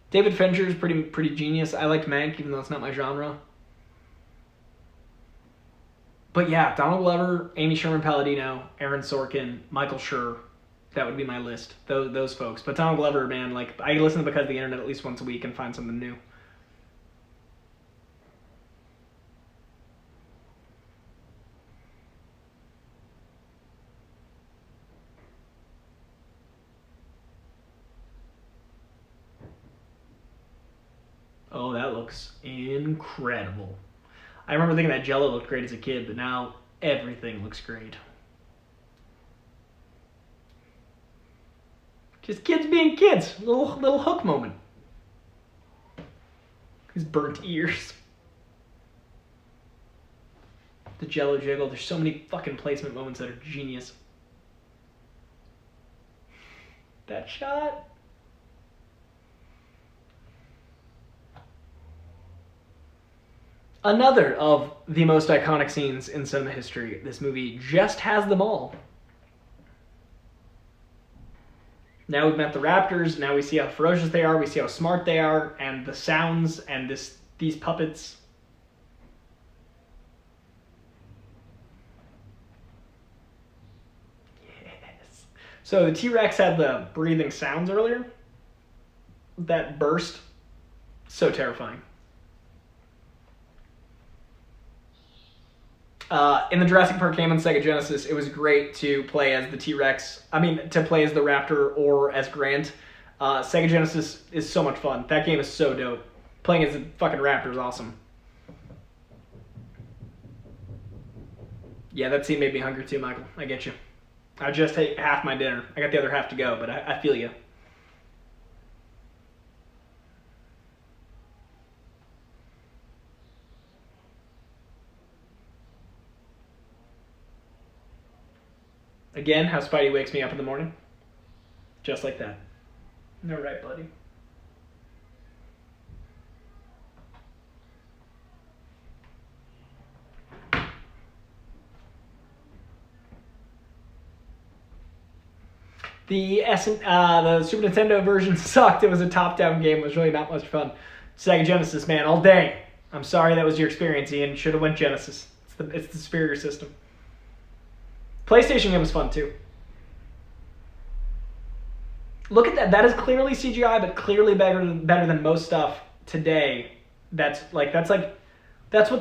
David Fincher is pretty genius. I liked Mank, even though it's not my genre. But yeah, Donald Glover, Amy Sherman Palladino, Aaron Sorkin, Michael Schur. That would be my list. Those folks. But Donald Glover, man, like, I listen to Because of the Internet at least once a week and find something new. Oh, that looks incredible. I remember thinking that Jell-O looked great as a kid, but now everything looks great. Just kids being kids. Little hook moment. His burnt ears. The Jello jiggle. There's so many fucking placement moments that are genius. That shot. Another of the most iconic scenes in cinema history. This movie just has them all. Now we've met the raptors. Now we see how ferocious they are. We see how smart they are, and the sounds and these puppets. Yes. So the T-Rex had the breathing sounds earlier. That burst, so terrifying. In the Jurassic Park game on Sega Genesis, it was great to play as the T-Rex. To play as the Raptor or as Grant. Sega Genesis is so much fun. That game is so dope. Playing as the fucking Raptor is awesome. Yeah, that scene made me hungry too, Michael. I get you. I just ate half my dinner. I got the other half to go, but I feel you. Again, how Spidey wakes me up in the morning. Just like that. All right, buddy. The Super Nintendo version sucked. It was a top-down game. It was really not much fun. Sega Genesis, man, all day. I'm sorry that was your experience, Ian. Should have went Genesis. It's the superior system. PlayStation game was fun too. Look at that. That is clearly CGI, but clearly better than most stuff today. That's what's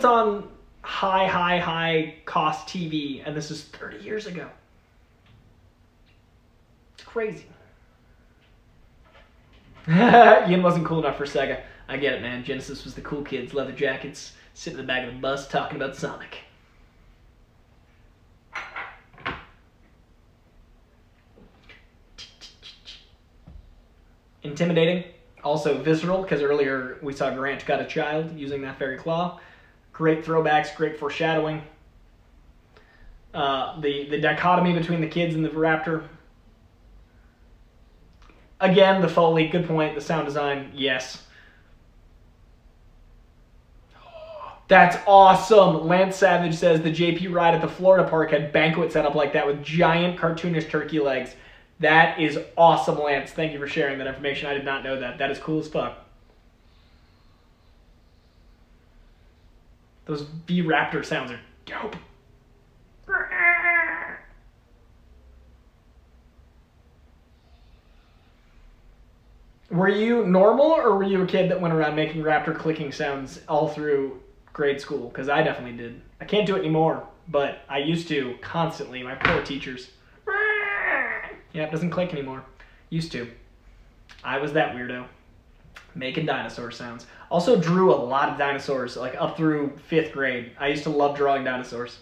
on high cost TV, and this is 30 years ago. It's crazy. Ian wasn't cool enough for Sega. I get it, man. Genesis was the cool kids, leather jackets, sitting in the back of the bus talking about Sonic. Intimidating, also visceral, because earlier we saw Grant got a child using that very claw. Great throwbacks, great foreshadowing. The dichotomy between the kids and the raptor. Again, the Foley, good point. The sound design, yes. That's awesome. Lance Savage says the JP ride at the Florida park had banquet set up like that with giant cartoonish turkey legs. That is awesome, Lance. Thank you for sharing that information. I did not know that. That is cool as fuck. Those V-Raptor sounds are dope. Were you normal, or were you a kid that went around making raptor clicking sounds all through grade school? Because I definitely did. I can't do it anymore, but I used to constantly. My poor teachers. Yeah, it doesn't click anymore. Used to. I was that weirdo. Making dinosaur sounds. Also drew a lot of dinosaurs, like up through 5th grade. I used to love drawing dinosaurs.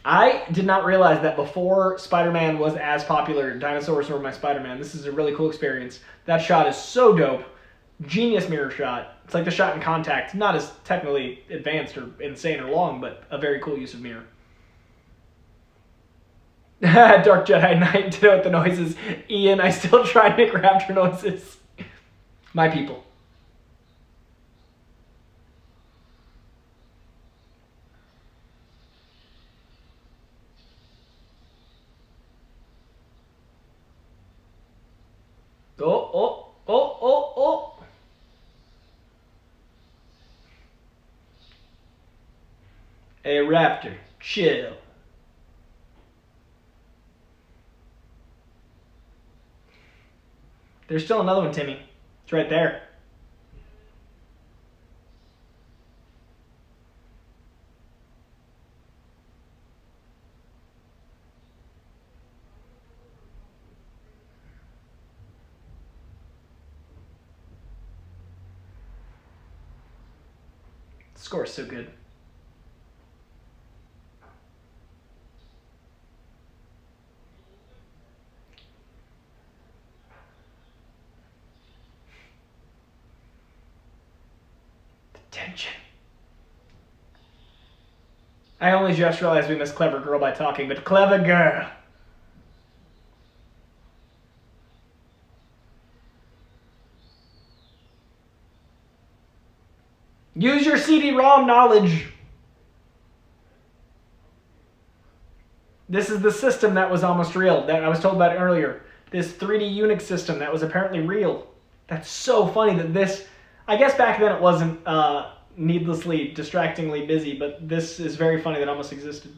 I did not realize that before Spider-Man was as popular, dinosaurs were my Spider-Man. This is a really cool experience. That shot is so dope. Genius mirror shot. It's like the shot in Contact. Not as technically advanced or insane or long, but a very cool use of mirror. Dark Jedi Knight did out the noises. Ian, I still try to make raptor noises. My people. Oh. Hey, raptor, chill. There's still another one, Timmy. It's right there. The score is so good. Tension. I only just realized we missed clever girl by talking, but clever girl. Use your CD-ROM knowledge. This is the system that was almost real, that I was told about earlier. This 3D Unix system that was apparently real. That's so funny that this... I guess back then it wasn't needlessly, distractingly busy, but this is very funny that it almost existed.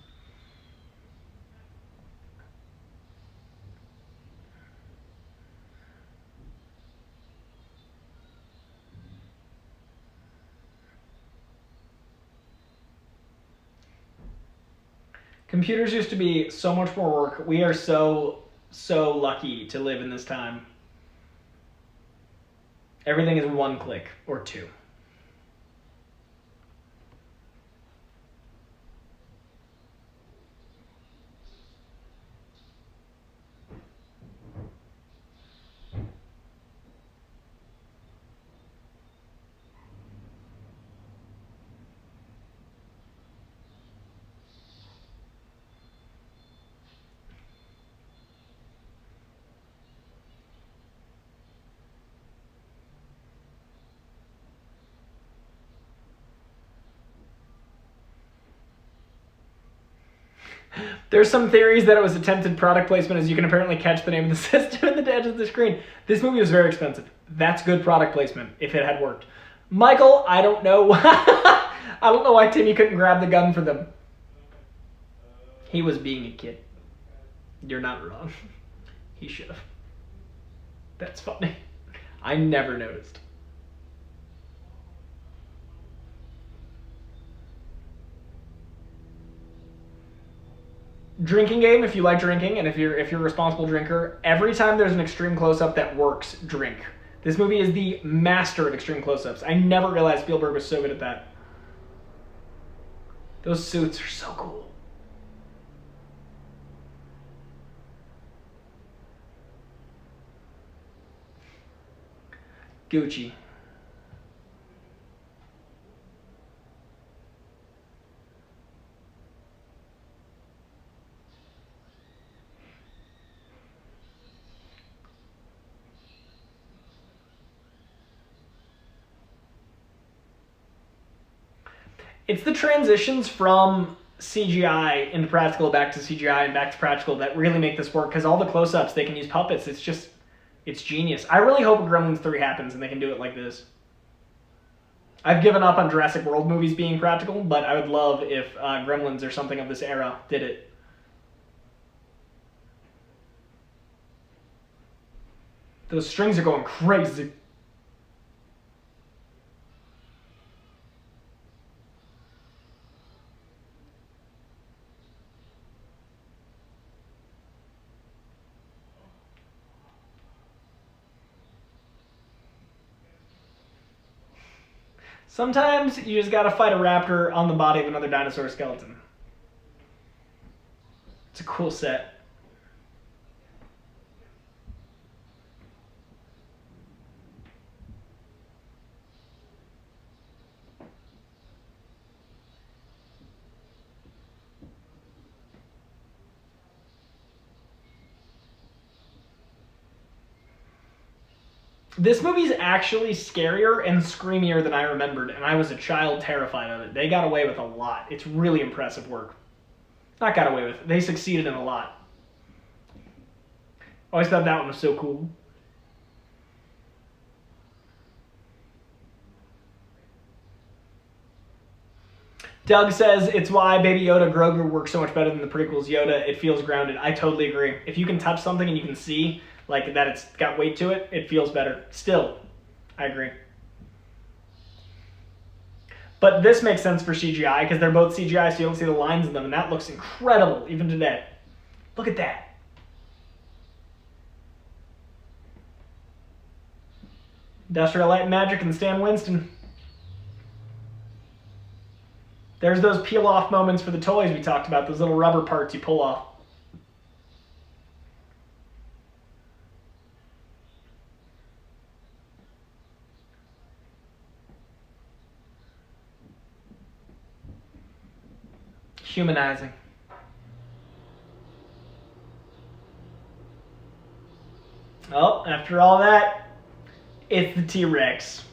Computers used to be so much more work. We are so lucky to live in this time. Everything is one click or two. There's some theories that it was attempted product placement, as you can apparently catch the name of the system in the edge of the screen. This movie was very expensive. That's good product placement, if it had worked. Michael, I don't know. I don't know why Timmy couldn't grab the gun for them. He was being a kid. You're not wrong. He should have. That's funny. I never noticed. Drinking game, if you like drinking, and if you're a responsible drinker, every time there's an extreme close-up that works, drink. This movie is the master at extreme close-ups. I never realized Spielberg was so good at that. Those suits are so cool. Gucci. It's the transitions from CGI into practical back to CGI and back to practical that really make this work, because all the close-ups, they can use puppets. It's genius. I really hope Gremlins 3 happens and they can do it like this. I've given up on Jurassic World movies being practical, but I would love if Gremlins or something of this era did it. Those strings are going crazy. Sometimes you just gotta fight a raptor on the body of another dinosaur skeleton. It's a cool set. This movie's actually scarier and screamier than I remembered, and I was a child terrified of it. They got away with a lot. It's really impressive work. Not got away with, they succeeded in a lot. Always thought that one was so cool. Doug says it's why Baby Yoda Grogu works so much better than the prequels. Yoda, it feels grounded. I totally agree. If you can touch something and you can see like that it's got weight to it, it feels better. Still, I agree. But this makes sense for CGI because they're both CGI, so you don't see the lines in them, and that looks incredible even today. Look at that. Industrial Light and Magic and Stan Winston. There's those peel-off moments for the toys we talked about, those little rubber parts you pull off. humanizing. Oh, after all that, it's the T-Rex.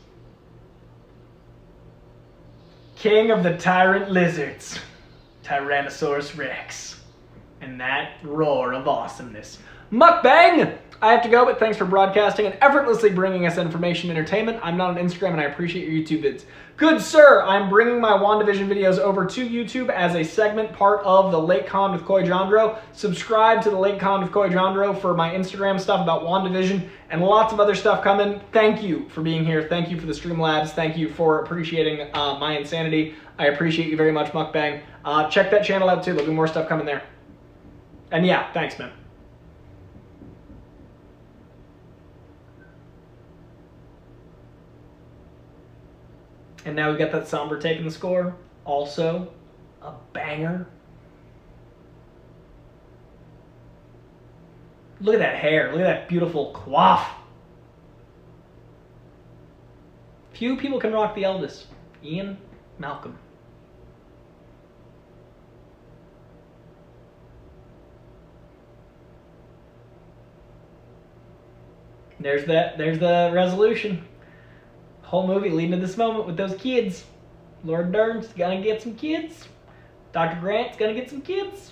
King of the tyrant lizards, Tyrannosaurus Rex. And that roar of awesomeness. Mukbang! I have to go, but thanks for broadcasting and effortlessly bringing us information and entertainment. I'm not on Instagram and I appreciate your YouTube vids. Good sir, I'm bringing my WandaVision videos over to YouTube as a segment part of the Late Con with Coy-Jandreau. Subscribe to the Late Con with Coy-Jandreau for my Instagram stuff about WandaVision and lots of other stuff coming. Thank you for being here. Thank you for the Streamlabs. Thank you for appreciating my insanity. I appreciate you very much, Mukbang. Check that channel out too. There'll be more stuff coming there. And yeah, thanks, man. And now we got that somber take in the score. Also, a banger. Look at that hair. Look at that beautiful coif. Few people can rock the Elvis. Ian Malcolm. There's the resolution. Whole movie leading to this moment with those kids. Lord Dern's gonna get some kids. Dr. Grant's gonna get some kids.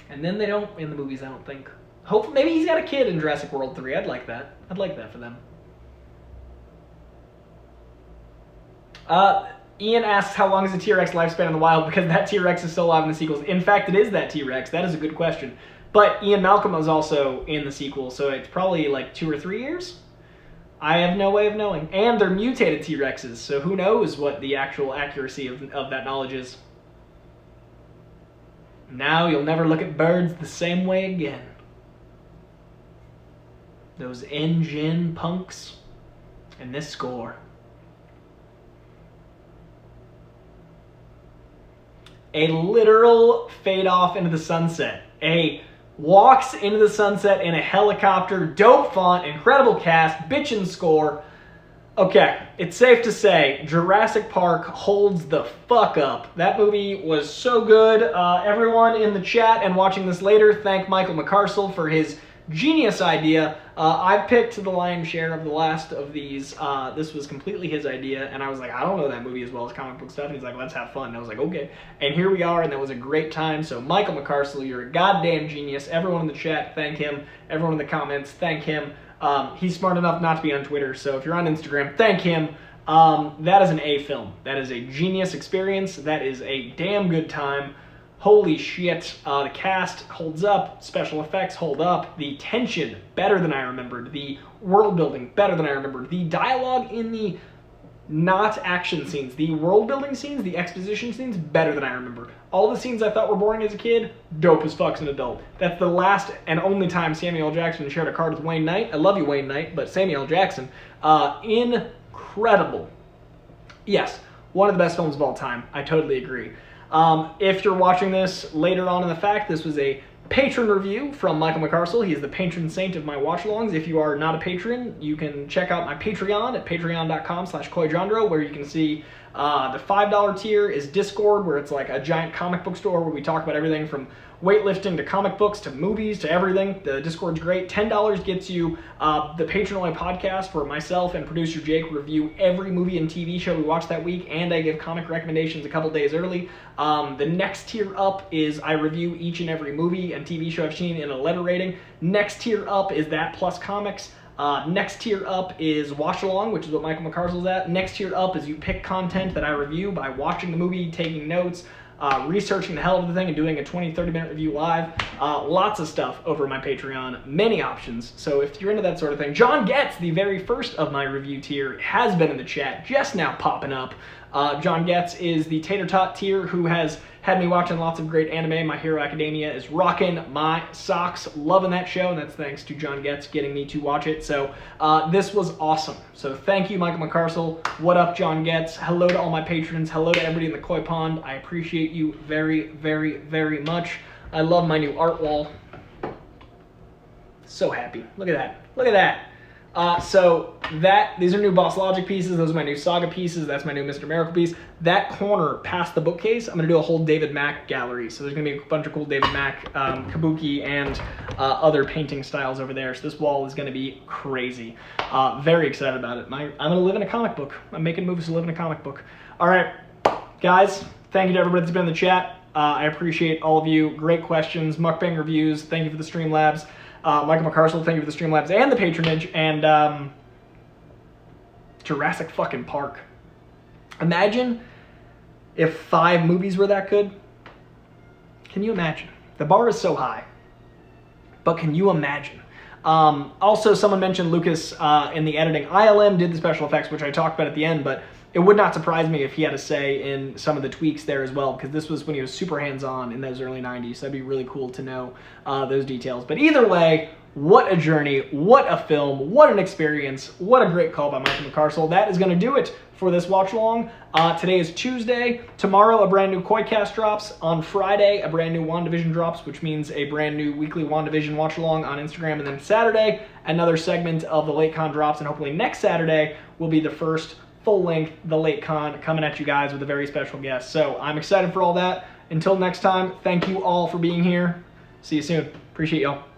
And then they don't in the movies, I don't think. Hopefully, maybe he's got a kid in Jurassic World 3. I'd like that. I'd like that for them. Ian asks how long is the T-Rex lifespan in the wild because that T-Rex is still alive in the sequels. In fact, it is that T-Rex. That is a good question. But Ian Malcolm was also in the sequel, so it's probably like 2 or 3 years. I have no way of knowing. And they're mutated T-Rexes, so who knows what the actual accuracy of that knowledge is. Now you'll never look at birds the same way again. Those engine punks and this score. A literal fade off into the sunset. Walks into the sunset in a helicopter, dope font, incredible cast, bitchin' score. Okay, it's safe to say Jurassic Park holds the fuck up. That movie was so good. Everyone in the chat and watching this later, thank Michael McCarstle for his genius idea. I picked the lion's share of the last of these. This was completely his idea, and I was like, I don't know that movie as well as comic book stuff. And he's like, let's have fun. And I was like, okay. And here we are, and that was a great time. So Michael McCarstle, you're a goddamn genius. Everyone in the chat, thank him. Everyone in the comments, thank him. He's smart enough not to be on Twitter, so if you're on Instagram, thank him. That is an A film. That is a genius experience. That is a damn good time. Holy shit, the cast holds up, special effects hold up, the tension, better than I remembered, the world building, better than I remembered, the dialogue in the not action scenes, the world building scenes, the exposition scenes, better than I remember. All the scenes I thought were boring as a kid, dope as fuck as an adult. That's the last and only time Samuel L. Jackson shared a card with Wayne Knight. I love you, Wayne Knight, but Samuel L. Jackson, incredible. Yes, one of the best films of all time. I totally agree. If you're watching this later on in the fact, this was a patron review from Michael McCarstle. He is the patron saint of my Watchalongs. If you are not a patron, you can check out my Patreon at patreon.com/Coy-Jandreau, where you can see the $5 tier is Discord, where it's like a giant comic book store where we talk about everything from weightlifting to comic books to movies to everything. The Discord's great. $10 gets you the Patron-only podcast where myself and producer Jake review every movie and TV show we watch that week, and I give comic recommendations a couple days early. The next tier up is I review each and every movie and TV show I've seen in a letter rating. Next tier up is that plus comics. Next tier up is Watchalong, which is what Michael McCarsel's at. Next tier up is you pick content that I review by watching the movie, taking notes, researching the hell of the thing and doing a 20-30 minute review live. Lots of stuff over my Patreon, many options. So if you're into that sort of thing, John Getz, the very first of my review tier, has been in the chat, just now popping up. John Getz is the Tater Tot tier who has had me watching lots of great anime. My Hero Academia is rocking my socks, loving that show, and that's thanks to John Getz getting me to watch it. So this was awesome. So thank you, Michael McCarstle. What up, John Getz? Hello to all my patrons. Hello to everybody in the Koi Pond. I appreciate you very, very, very much. I love my new art wall. So happy. Look at that. Look at that. So these are new Boss Logic pieces. Those are my new Saga pieces. That's my new Mr. Miracle piece. That corner past the bookcase, I'm going to do a whole David Mack gallery. So there's going to be a bunch of cool David Mack, kabuki, and other painting styles over there. So this wall is going to be crazy. Very excited about it. I'm going to live in a comic book. I'm making movies to live in a comic book. All right, guys, thank you to everybody that's been in the chat. I appreciate all of you. Great questions. Mukbang reviews. Thank you for the Streamlabs. Michael McCarstle, thank you for the Streamlabs and the patronage. And Jurassic fucking Park. Imagine if 5 movies were that good. Can you imagine? The bar is so high. But can you imagine? Also, someone mentioned Lucas in the editing. ILM did the special effects, which I talked about at the end, but it would not surprise me if he had a say in some of the tweaks there as well, because this was when he was super hands-on in those early 90s, so that'd be really cool to know those details. But either way, what a journey, what a film, what an experience, what a great call by Michael McCarstle. That is going to do it for this watch-along. Today is Tuesday. Tomorrow, a brand new Coy-Cast drops. On Friday, a brand new WandaVision drops, which means a brand new weekly WandaVision watch-along on Instagram. And then Saturday, another segment of the Late Con drops, and hopefully next Saturday will be the first full-length The Late Con coming at you guys with a very special guest. So I'm excited for all that. Until next time, thank you all for being here. See you soon. Appreciate y'all.